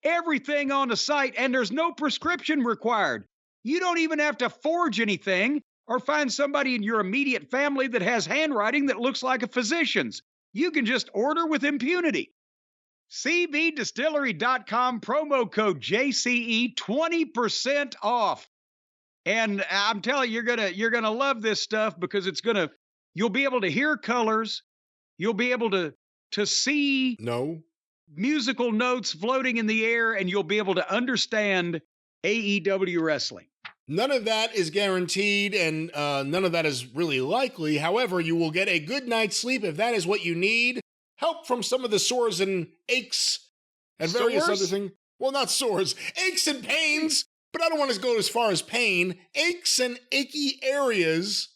everything on the site, and there's no prescription required. You don't even have to forge anything or find somebody in your immediate family that has handwriting that looks like a physician's. You can just order with impunity. cbdistillery.com, promo code JCE, 20% off. And I'm telling you, you're gonna love this stuff, because you'll be able to hear colors, you'll be able to see musical notes floating in the air, and you'll be able to understand AEW wrestling. None of that is guaranteed, and none of that is really likely. However, you will get a good night's sleep if that is what you need. Help from some of the sores and aches and various other things. Well, not sores, aches and pains, but I don't want to go as far as pain. Aches and achy areas,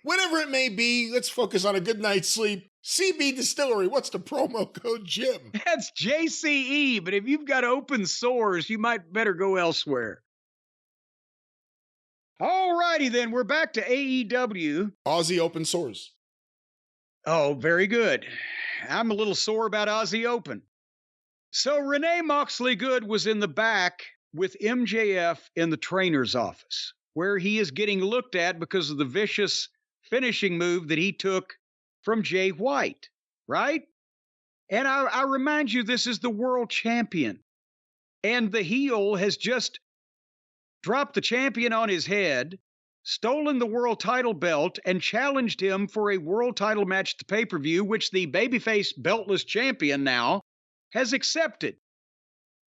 whatever it may be, let's focus on a good night's sleep. CB Distillery, what's the promo code, Jim? That's JCE, but if you've got open sores, you might better go elsewhere. All righty then, we're back to AEW. Aussie Open sores. Oh, very good. I'm a little sore about Aussie Open. So Renee Moxley Good was in the back with MJF in the trainer's office, where he is getting looked at because of the vicious finishing move that he took from Jay White, right? And I remind you, this is the world champion. And the heel has just dropped the champion on his head, stolen the world title belt, and challenged him for a world title match at the pay-per-view, which the babyface beltless champion now has accepted.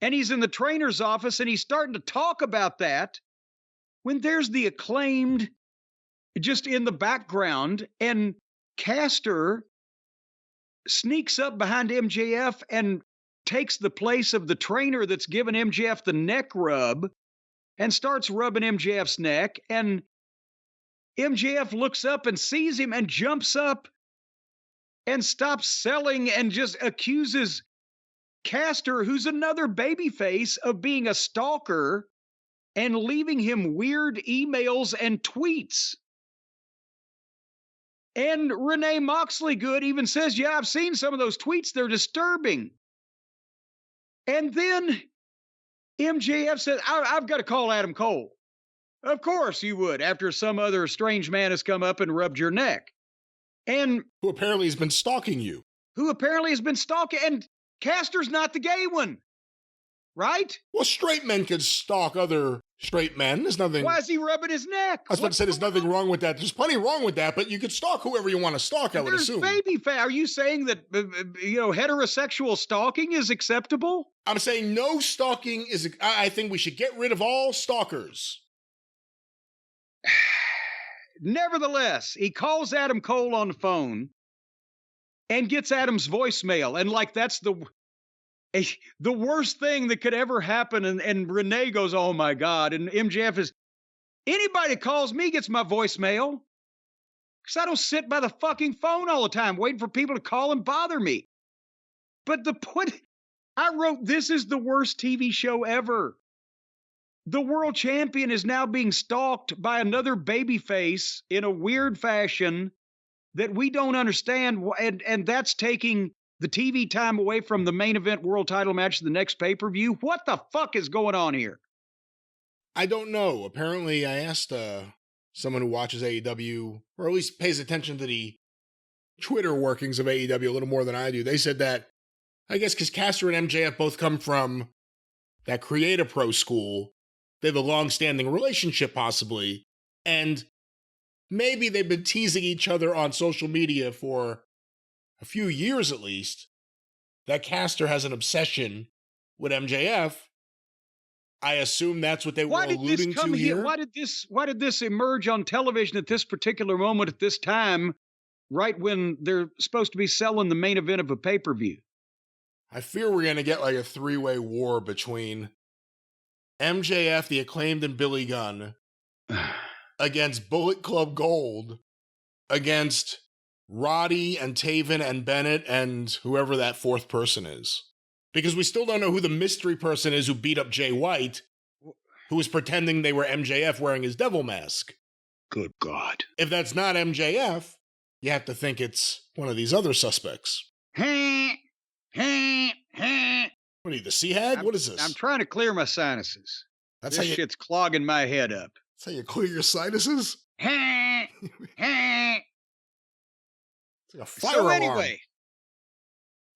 And he's in the trainer's office, and he's starting to talk about that when there's the Acclaimed just in the background, and Caster sneaks up behind MJF and takes the place of the trainer that's given MJF the neck rub and starts rubbing MJF's neck. And MJF looks up and sees him and jumps up and stops selling and just accuses Caster, who's another babyface, of being a stalker and leaving him weird emails and tweets. And Renee Moxley Good even says, yeah, I've seen some of those tweets. They're disturbing. And then MJF says, I've got to call Adam Cole. Of course you would, after some other strange man has come up and rubbed your neck. And who apparently has been stalking you. And Caster's not the gay one. Right? Well, straight men can stalk other straight men. There's nothing. Why is he rubbing his neck? I was about to say there's nothing wrong with that. There's plenty wrong with that, but you could stalk whoever you want to stalk, I would assume. Are you saying that, heterosexual stalking is acceptable? I'm saying no stalking is. I think we should get rid of all stalkers. Nevertheless, he calls Adam Cole on the phone and gets Adam's voicemail. And that's the worst thing that could ever happen. And Renee goes, oh my God. And MJF is, anybody that calls me gets my voicemail. Because I don't sit by the fucking phone all the time waiting for people to call and bother me. But the point, I wrote, this is the worst TV show ever. The world champion is now being stalked by another babyface in a weird fashion that we don't understand. And that's taking the TV time away from the main event world title match of the next pay-per-view. What the fuck is going on here? I don't know. Apparently, I asked someone who watches AEW, or at least pays attention to the Twitter workings of AEW a little more than I do. They said that, I guess because Caster and MJF both come from that Creator Pro school, they have a long-standing relationship possibly, and maybe they've been teasing each other on social media for a few years at least, that Caster has an obsession with MJF. I assume that's what they were alluding to here. Why did this emerge on television at this particular moment, at this time, right when they're supposed to be selling the main event of a pay-per-view? I fear we're going to get like a three-way war between MJF, the Acclaimed, and Billy Gunn against Bullet Club Gold, against Roddy and Taven and Bennett and whoever that fourth person is. Because we still don't know who the mystery person is who beat up Jay White, who was pretending they were MJF wearing his devil mask. Good God. If that's not MJF, you have to think it's one of these other suspects. What are you, the sea hag? What is this? I'm trying to clear my sinuses. This shit's clogging my head up. That's how you clear your sinuses? It's like a fire alarm. Anyway,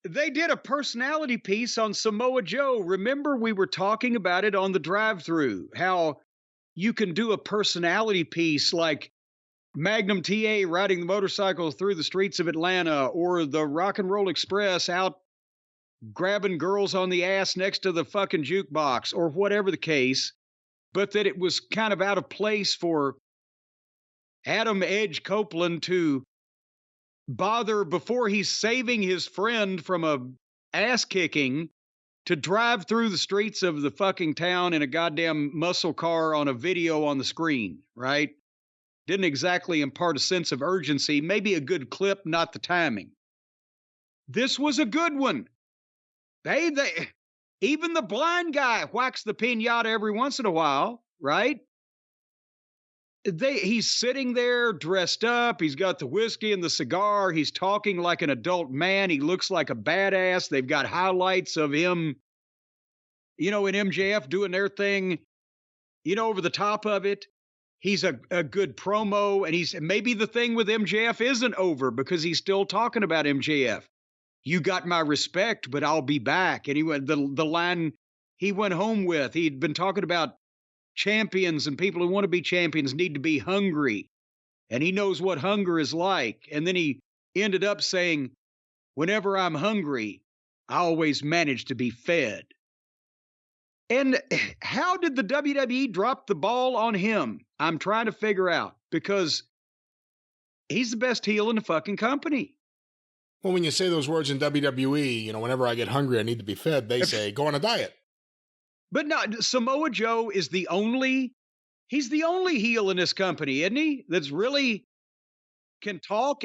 they did a personality piece on Samoa Joe. Remember, we were talking about it on the Drive-Thru, how you can do a personality piece like Magnum TA riding the motorcycle through the streets of Atlanta, or the Rock and Roll Express out grabbing girls on the ass next to the fucking jukebox, or whatever the case, but that it was kind of out of place for Adam Edge Copeland to bother, before he's saving his friend from a ass kicking, to drive through the streets of the fucking town in a goddamn muscle car on a video on the screen, right? Didn't exactly impart a sense of urgency. Maybe a good clip, not the timing. This was a good one. They even the blind guy whacks the piñata every once in a while, right? He's sitting there dressed up. He's got the whiskey and the cigar. He's talking like an adult man. He looks like a badass. They've got highlights of him, in MJF doing their thing, over the top of it. He's a good promo, and maybe the thing with MJF isn't over because he's still talking about MJF. You got my respect, but I'll be back. And he went, the line he went home with, he'd been talking about champions, and people who want to be champions need to be hungry. And he knows what hunger is like. And then he ended up saying, whenever I'm hungry, I always manage to be fed. And how did the WWE drop the ball on him? I'm trying to figure out, because he's the best heel in the fucking company. Well, when you say those words in WWE, whenever I get hungry, I need to be fed, they say, go on a diet. But no, Samoa Joe is the only He's the only heel in this company, isn't he? That's really can talk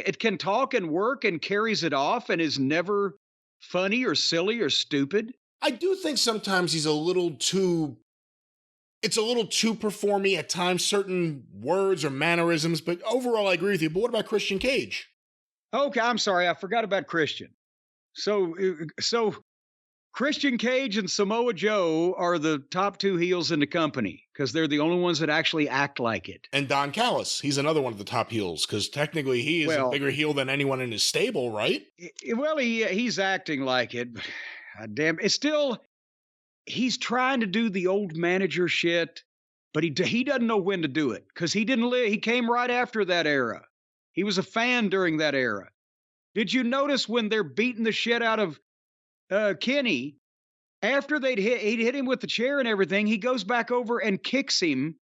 and work and carries it off and is never funny or silly or stupid. I do think sometimes he's a little too it's a little too performy at times, certain words or mannerisms, but overall I agree with you. But what about Christian Cage? Okay, I'm sorry, I forgot about Christian. So Christian Cage and Samoa Joe are the top two heels in the company because they're the only ones that actually act like it. And Don Callis, he's another one of the top heels because technically he is a bigger heel than anyone in his stable, right? Well, he's acting like it. But damn, it's still he's trying to do the old manager shit, but he doesn't know when to do it because he didn't live. He came right after that era. He was a fan during that era. Did you notice when they're beating the shit out of Kenny? After he'd hit him with the chair and everything, he goes back over and kicks him,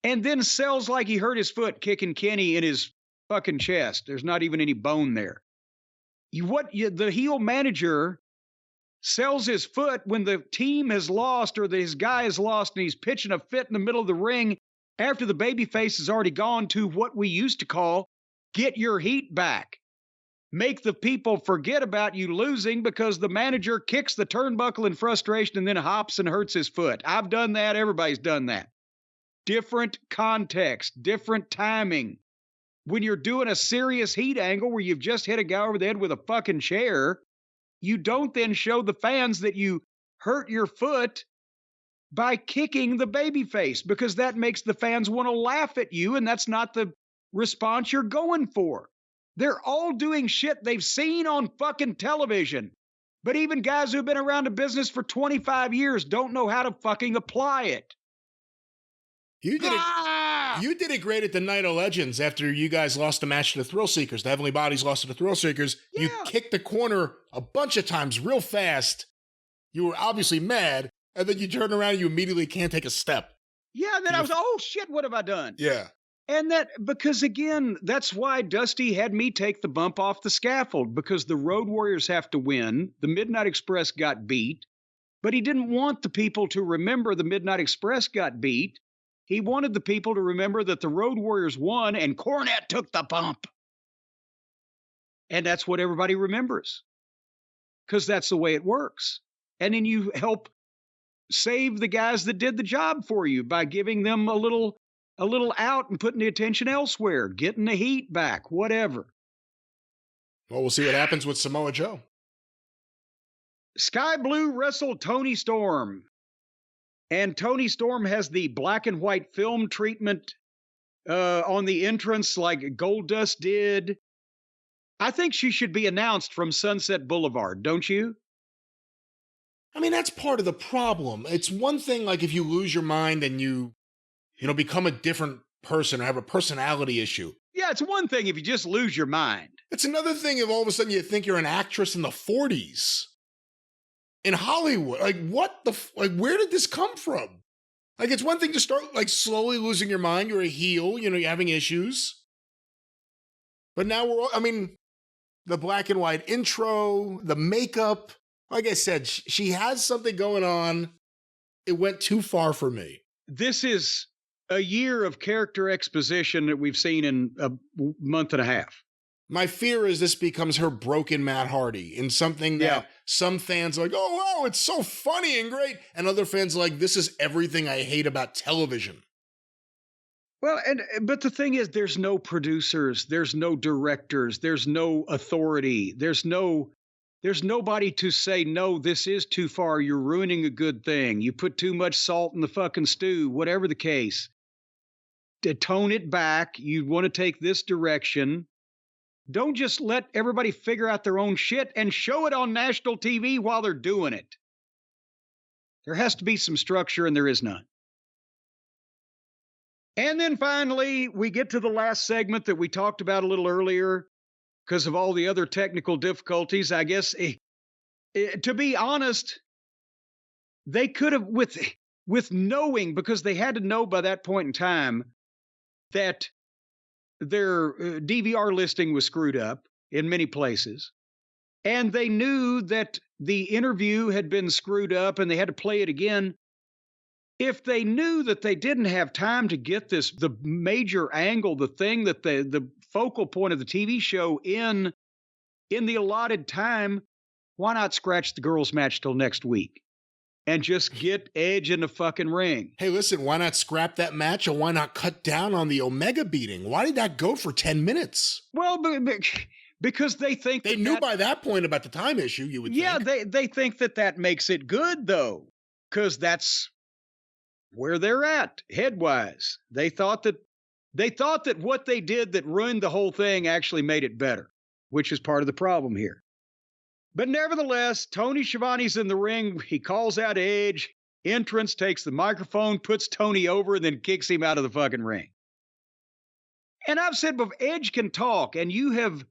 and then sells like he hurt his foot kicking Kenny in his fucking chest. There's not even any bone there. The heel manager sells his foot when the team has lost or his guy has lost and he's pitching a fit in the middle of the ring after the babyface has already gone to what we used to call get your heat back. Make the people forget about you losing because the manager kicks the turnbuckle in frustration and then hops and hurts his foot. I've done that. Everybody's done that. Different context, different timing. When you're doing a serious heat angle where you've just hit a guy over the head with a fucking chair, you don't then show the fans that you hurt your foot by kicking the babyface because that makes the fans want to laugh at you, and that's not the response you're going for. They're all doing shit they've seen on fucking television. But even guys who've been around the business for 25 years don't know how to fucking apply it. You did it great at the Night of Legends after you guys lost the match to the Thrill Seekers. The Heavenly Bodies lost to the Thrill Seekers. Yeah. You kicked the corner a bunch of times real fast. You were obviously mad. And then you turn around and you immediately can't take a step. Yeah, and then I was, oh shit, what have I done? Yeah. And because again, that's why Dusty had me take the bump off the scaffold, because the Road Warriors have to win. The Midnight Express got beat, but he didn't want the people to remember the Midnight Express got beat. He wanted the people to remember that the Road Warriors won and Cornette took the bump. And that's what everybody remembers, because that's the way it works. And then you help save the guys that did the job for you by giving them a little out and putting the attention elsewhere, getting the heat back, whatever. Well, we'll see what happens with Samoa Joe. Sky Blue wrestled Tony Storm. And Tony Storm has the black and white film treatment on the entrance like Goldust did. I think she should be announced from Sunset Boulevard, don't you? I mean, that's part of the problem. It's one thing like if you lose your mind and you become a different person or have a personality issue. Yeah, it's one thing if you just lose your mind. It's another thing if all of a sudden you think you're an actress in the 40s in Hollywood. Like, where did this come from? Like, it's one thing to start, like, slowly losing your mind. You're a heel, you're having issues. But now the black and white intro, the makeup. Like I said, she has something going on. It went too far for me. This is a year of character exposition that we've seen in a month and a half. My fear is this becomes her broken Matt Hardy in something that some fans are like, oh, wow, it's so funny and great. And other fans are like, this is everything I hate about television. Well, but the thing is, there's no producers, there's no directors, there's no authority, there's nobody to say, no, this is too far. You're ruining a good thing. You put too much salt in the fucking stew, whatever the case. To tone it back, you want to take this direction. Don't just let everybody figure out their own shit and show it on national TV while they're doing it. There has to be some structure, and there is none. And then finally, we get to the last segment that we talked about a little earlier. Because of all the other technical difficulties, I guess, to be honest, they could have, with knowing, because they had to know by that point in time that their DVR listing was screwed up in many places. And they knew that the interview had been screwed up and they had to play it again. if they knew that they didn't have time to get the major angle, the thing that the focal point of the TV show in the allotted time, why not scratch the girls' match till next week and just get Edge in the fucking ring? Hey, listen, why not scrap that match, or why not cut down on the Omega beating? Why did that go for 10 minutes? Well, because they think they knew by that point about the time issue, you would think. Yeah, they think that makes it good, though, because that's where they're at head-wise. They thought that what they did that ruined the whole thing actually made it better, which is part of the problem here. But nevertheless, Tony Schiavone's in the ring. He calls out Edge. Entrance takes the microphone, puts Tony over, and then kicks him out of the fucking ring. And I've said, but Edge can talk, and you've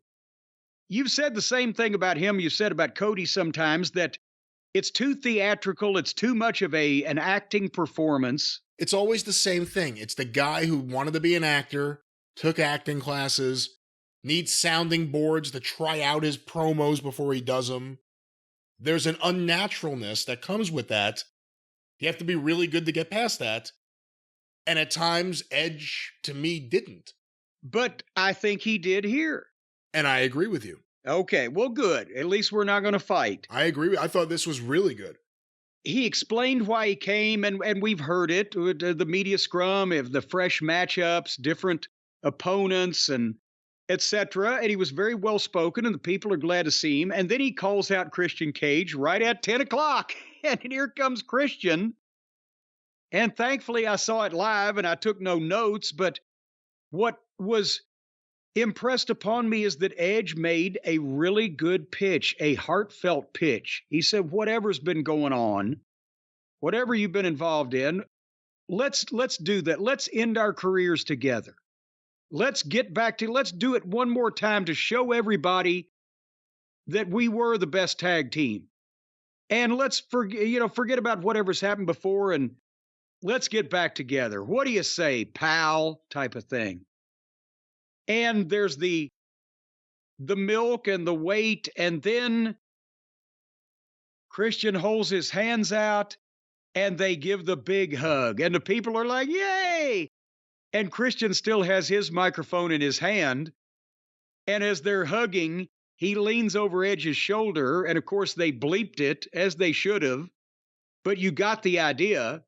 said the same thing about him. You've said about Cody sometimes, that it's too theatrical. It's too much of an acting performance. It's always the same thing. It's the guy who wanted to be an actor, took acting classes, needs sounding boards to try out his promos before he does them. There's an unnaturalness that comes with that. You have to be really good to get past that. And at times, Edge, to me, didn't. But I think he did here. And I agree with you. Okay, well, good. At least we're not going to fight. I agree. I thought this was really good. He explained why he came, and we've heard it, the media scrum, of the fresh matchups, different opponents, and etc. And he was very well-spoken, and the people are glad to see him. And then he calls out Christian Cage right at 10 o'clock. And here comes Christian. And thankfully, I saw it live, and I took no notes. But what was impressed upon me is that Edge made a really good pitch, a heartfelt pitch. He said, whatever's been going on, whatever you've been involved in, let's do that. Let's end our careers together. Let's get back to, let's do it one more time to show everybody that we were the best tag team. And let's forget about whatever's happened before, and let's get back together. What do you say, pal? Type of thing. And there's the milk and the weight, and then Christian holds his hands out, and they give the big hug, and the people are like, yay! And Christian still has his microphone in his hand, and as they're hugging, he leans over Edge's shoulder, and of course they bleeped it, as they should have, but you got the idea.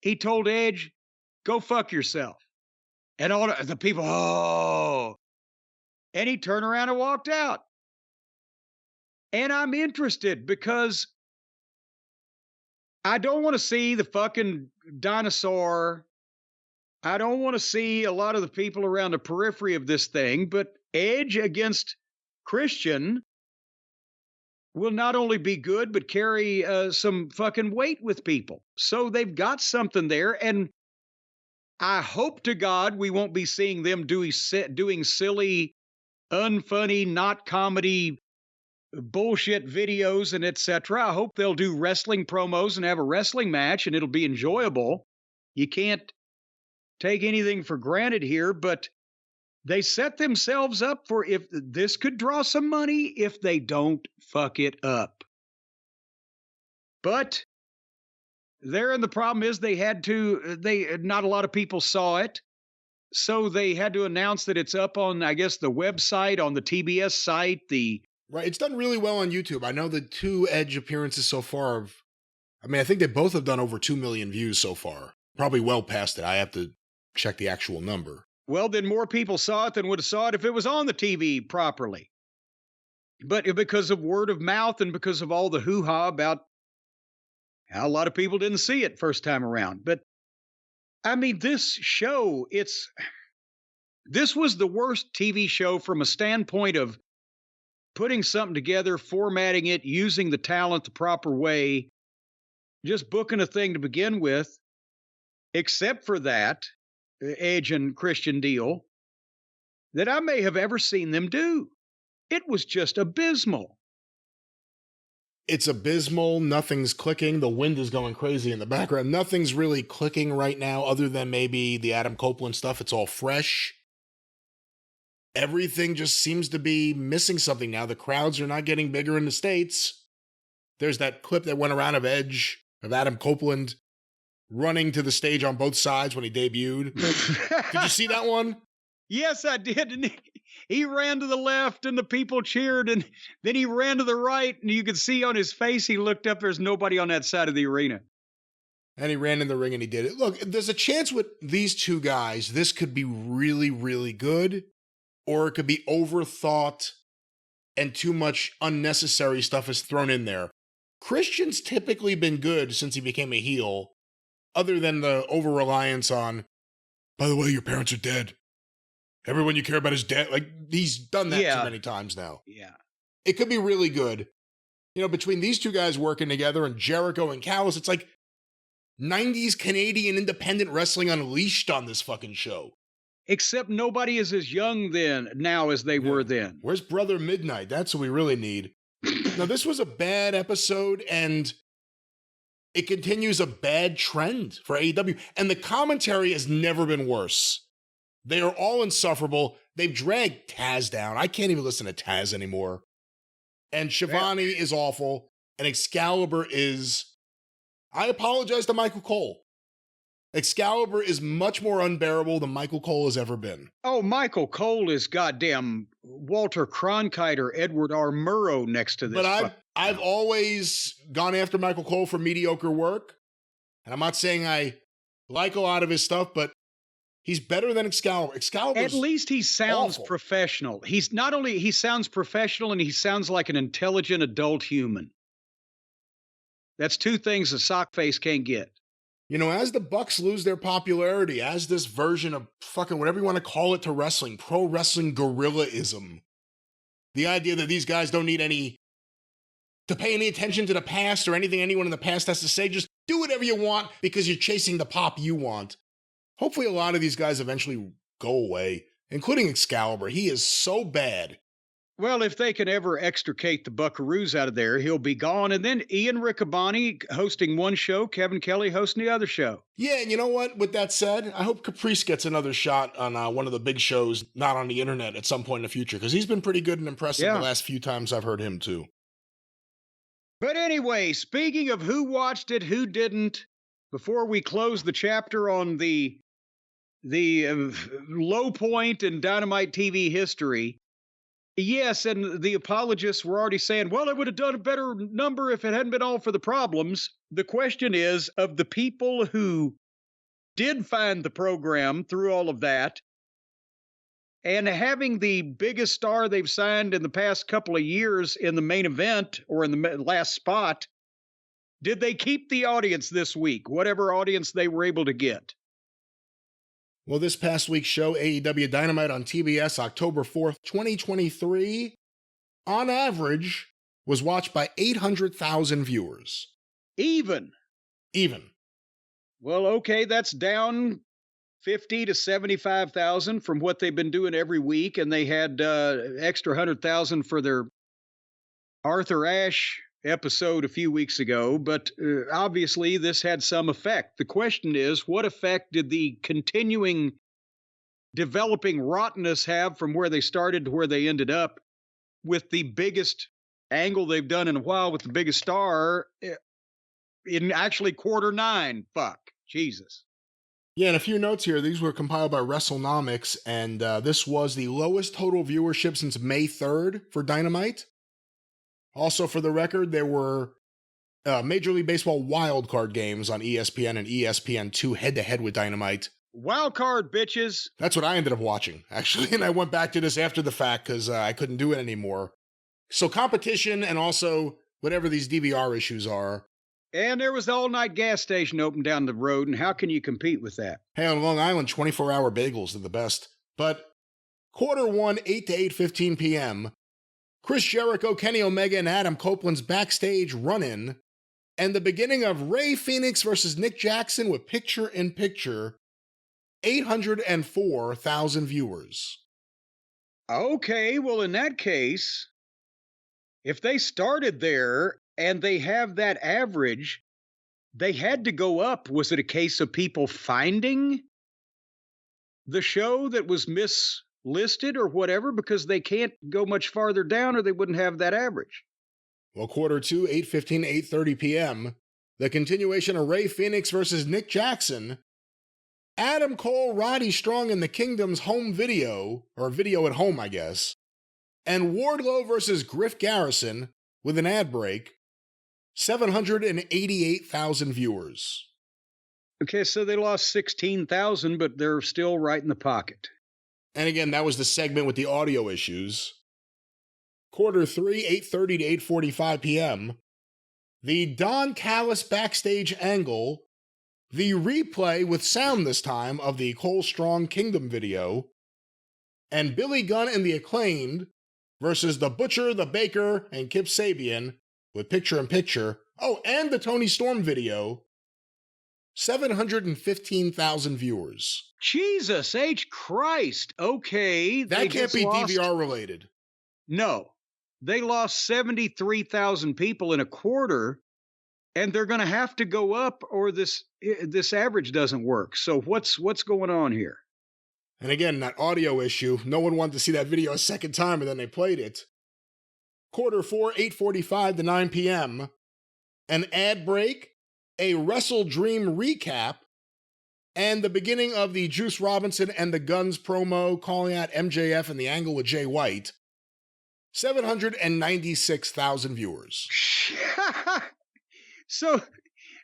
He told Edge, go fuck yourself. And all the people, oh. And he turned around and walked out. And I'm interested because I don't want to see the fucking dinosaur. I don't want to see a lot of the people around the periphery of this thing, but Edge against Christian will not only be good, but carry some fucking weight with people. So they've got something there, and I hope to God we won't be seeing them doing silly, unfunny, not comedy, bullshit videos and etc. I hope they'll do wrestling promos and have a wrestling match, and it'll be enjoyable. You can't take anything for granted here, but they set themselves up for, if this could draw some money if they don't fuck it up. But therein the problem is not a lot of people saw it. So they had to announce that it's up on, I guess, the website, on the TBS site. Right. It's done really well on YouTube. I know the 2 Edge appearances so far I think they both have done over 2 million views so far. Probably well past it. I have to check the actual number. Well, then more people saw it than would have saw it if it was on the TV properly. But because of word of mouth and because of all the hoo-ha about how a lot of people didn't see it first time around. But I mean, this show, this was the worst TV show from a standpoint of putting something together, formatting it, using the talent the proper way, just booking a thing to begin with, except for that Edge and Christian deal, that I may have ever seen them do. It was just abysmal. It's abysmal. Nothing's clicking. The wind is going crazy in the background. Nothing's really clicking right now other than maybe the Adam Copeland stuff. It's all fresh. Everything just seems to be missing something now. The crowds are not getting bigger in the States. There's that clip that went around of Edge, of Adam Copeland, running to the stage on both sides when he debuted. Did you see that one? Yes, I did. And he ran to the left and the people cheered. And then he ran to the right. And you could see on his face, he looked up. There's nobody on that side of the arena. And he ran in the ring and he did it. Look, there's a chance with these two guys, this could be really, really good. Or it could be overthought and too much unnecessary stuff is thrown in there. Christian's typically been good since he became a heel, other than the over-reliance on, by the way, your parents are dead. Everyone you care about is dead. Like, he's done that too many times now. Yeah. It could be really good. You know, between these two guys working together and Jericho and Callis, it's like 90s Canadian independent wrestling unleashed on this fucking show. Except nobody is as young now as they were then. Where's Brother Midnight? That's what we really need. Now, this was a bad episode, and it continues a bad trend for AEW. And the commentary has never been worse. They are all insufferable. They've dragged Taz down. I can't even listen to Taz anymore. And Shivani is awful. And Excalibur is... I apologize to Michael Cole. Excalibur is much more unbearable than Michael Cole has ever been. Oh, Michael Cole is goddamn Walter Cronkite or Edward R. Murrow next to this. But I've always gone after Michael Cole for mediocre work. And I'm not saying I like a lot of his stuff, but he's better than Excalibur. At least he sounds professional. He's not only, he sounds professional and he sounds like an intelligent adult human. That's two things a sockface can't get. You know, as the Bucks lose their popularity, as this version of fucking whatever you want to call it to wrestling, pro wrestling gorillaism, the idea that these guys don't need to pay any attention to the past or anything anyone in the past has to say, just do whatever you want because you're chasing the pop you want. Hopefully a lot of these guys eventually go away, including Excalibur. He is so bad. Well, if they can ever extricate the Buckaroos out of there, he'll be gone. And then Ian Riccaboni hosting one show, Kevin Kelly hosting the other show. Yeah, and you know what? With that said, I hope Caprice gets another shot on one of the big shows, not on the internet at some point in the future, because he's been pretty good and impressive the last few times I've heard him too. But anyway, speaking of who watched it, who didn't, before we close the chapter on the low point in Dynamite TV history, yes, and the apologists were already saying, well, it would have done a better number if it hadn't been all for the problems. The question is, of the people who did find the program through all of that, and having the biggest star they've signed in the past couple of years in the main event or in the last spot, did they keep the audience this week, whatever audience they were able to get? Well, this past week's show, AEW Dynamite on TBS, October 4th, 2023, on average, was watched by 800,000 viewers. Even. Well, okay, that's down 50 to 75,000 from what they've been doing every week, and they had extra 100,000 for their Arthur Ashe episode a few weeks ago, but obviously this had some effect. The question is, what effect did the continuing developing rottenness have from where they started to where they ended up with the biggest angle they've done in a while with the biggest star in actually quarter 9? Fuck. Jesus. Yeah, and a few notes here. These were compiled by WrestleNomics, and this was the lowest total viewership since May 3rd for Dynamite. Also, for the record, there were Major League Baseball wildcard games on ESPN and ESPN2 head-to-head with Dynamite. Wildcard, bitches! That's what I ended up watching, actually, and I went back to this after the fact because I couldn't do it anymore. So competition and also whatever these DVR issues are. And there was the all-night gas station open down the road, and how can you compete with that? Hey, on Long Island, 24-hour bagels are the best. But quarter 1, 8 to 8:15 p.m., Chris Jericho, Kenny Omega, and Adam Copeland's backstage run-in, and the beginning of Rey Fenix versus Nick Jackson with picture-in-picture, 804,000 viewers. Okay, well, in that case, if they started there and they have that average, they had to go up. Was it a case of people finding the show that was listed or whatever, because they can't go much farther down or they wouldn't have that average? Well, quarter 2, 8:15 to 8:30 p.m., the continuation of Rey Fenix versus Nick Jackson, Adam Cole, Roddy Strong in the Kingdom's home video, or video at home, I guess, and Wardlow versus Griff Garrison with an ad break, 788,000 viewers. Okay, so they lost 16,000, but they're still right in the pocket. And again, that was the segment with the audio issues. Quarter 3, 8:30 to 8:45 p.m. The Don Callis backstage angle, the replay with sound this time of the Cole Strong Kingdom video, and Billy Gunn and the Acclaimed versus the Butcher, the Baker, and Kip Sabian with picture-in-picture. Oh, and the Tony Storm video, 715,000 viewers. Jesus H. Christ. Okay. That can't be DVR related. No. They lost 73,000 people in a quarter, and they're going to have to go up or this average doesn't work. So what's going on here? And again, that audio issue, no one wanted to see that video a second time, and then they played it. Quarter 4, 8:45 to 9 p.m. An ad break, a Wrestle Dream recap, and the beginning of the Juice Robinson and the Guns promo calling out MJF and the angle with Jay White. 796,000 viewers. So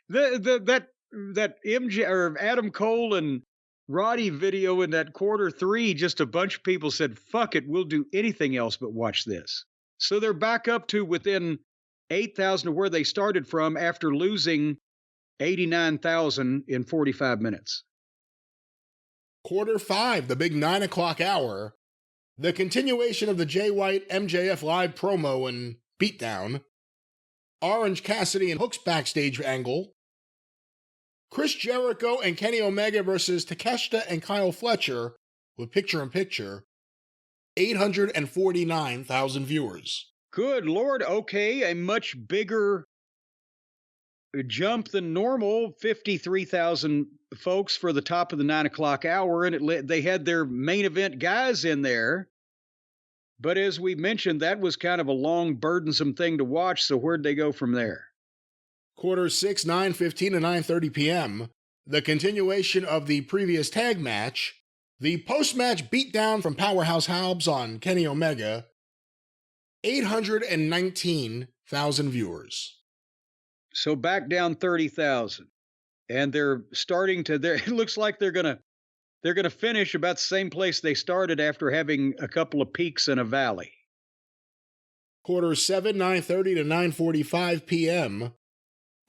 that MJ or Adam Cole and Roddy video in that quarter 3, just a bunch of people said, fuck it, we'll do anything else but watch this. So they're back up to within 8,000 of where they started from after losing 89,000 in 45 minutes. Quarter 5, the big 9 o'clock hour. The continuation of the Jay White MJF live promo and beatdown. Orange Cassidy and Hook's backstage angle. Chris Jericho and Kenny Omega versus Takeshita and Kyle Fletcher with picture-in-picture. 849,000 viewers. Good Lord. Okay, a much bigger jump than normal. 53,000 folks for the top of the 9 o'clock hour, and they had their main event guys in there. But as we mentioned, that was kind of a long, burdensome thing to watch, so where'd they go from there? Quarter 6, 9:15 to 9:30 p.m. The continuation of the previous tag match. The post-match beatdown from Powerhouse Hobbs on Kenny Omega. 819,000 viewers. So back down 30,000. And they're starting to, it looks like they're going to finish about the same place they started after having a couple of peaks in a valley. Quarter 7, 9:30 to 9:45 p.m.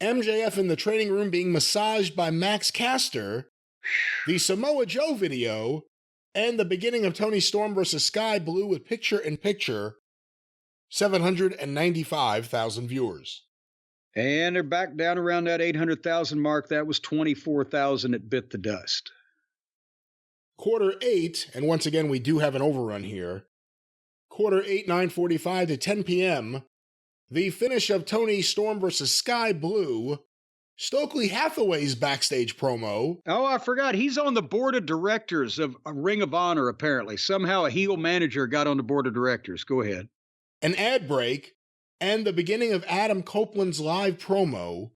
MJF in the training room being massaged by Max Caster. The Samoa Joe video, and the beginning of Tony Storm versus Sky Blue with picture-in-picture. 795,000 viewers. And they're back down around that 800,000 mark. That was 24,000 it bit the dust. Quarter 8, and once again we do have an overrun here. Quarter 8, 9:45 to 10 p.m. The finish of Tony Storm versus Sky Blue. Stokely Hathaway's backstage promo. Oh, I forgot. He's on the board of directors of Ring of Honor, apparently. Somehow a heel manager got on the board of directors. Go ahead. An ad break, and the beginning of Adam Copeland's live promo.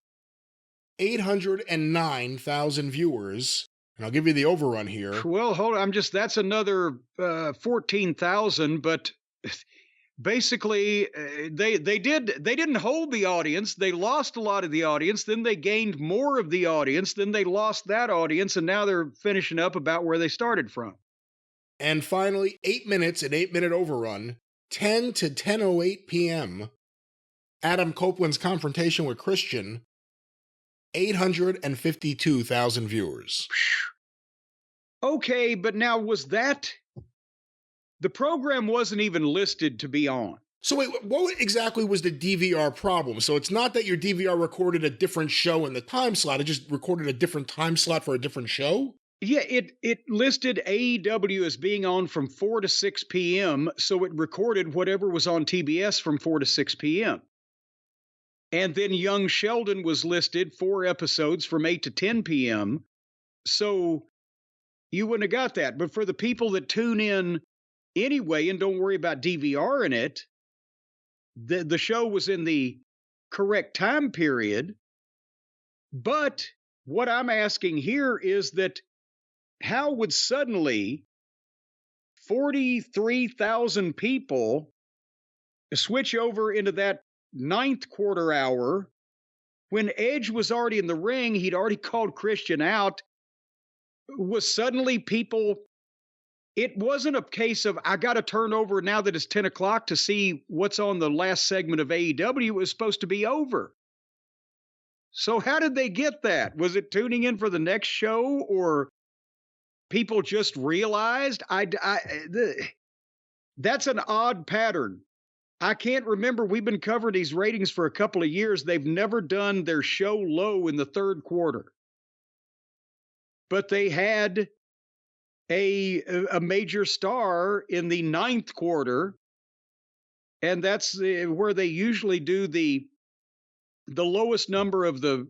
809,000 viewers. And I'll give you the overrun here. Well, hold on. That's another 14,000, but basically they didn't hold the audience. They lost a lot of the audience. Then they gained more of the audience. Then they lost that audience, and now they're finishing up about where they started from. And finally, 8 minutes, an 8-minute overrun, 10 to 10:08 p.m. Adam Copeland's confrontation with Christian, 852,000 viewers. Okay, but now was that... The program wasn't even listed to be on. So wait, what exactly was the DVR problem? So it's not that your DVR recorded a different show in the time slot, it just recorded a different time slot for a different show? Yeah, it listed AEW as being on from 4 to 6 p.m., so it recorded whatever was on TBS from 4 to 6 p.m. And then Young Sheldon was listed 4 episodes from 8 to 10 p.m., so you wouldn't have got that. But for the people that tune in anyway and don't worry about DVR in it, the show was in the correct time period, But what I'm asking here is that how would suddenly 43,000 people switch over into that ninth quarter hour when Edge was already in the ring? He'd already called Christian out. Was suddenly people, it wasn't a case of, I got to turn over now that it's 10 o'clock to see what's on the last segment of AEW. It was supposed to be over. So how did they get that? Was it tuning in for the next show, or people just realized? That's an odd pattern. I can't remember. We've been covering these ratings for a couple of years. They've never done their show low in the third quarter. But they had a major star in the ninth quarter, and that's where they usually do the lowest number of the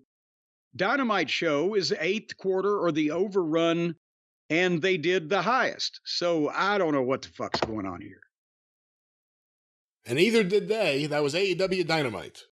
Dynamite show is eighth quarter or the overrun, and they did the highest. So I don't know what the fuck's going on here. And neither did they. That was AEW Dynamite.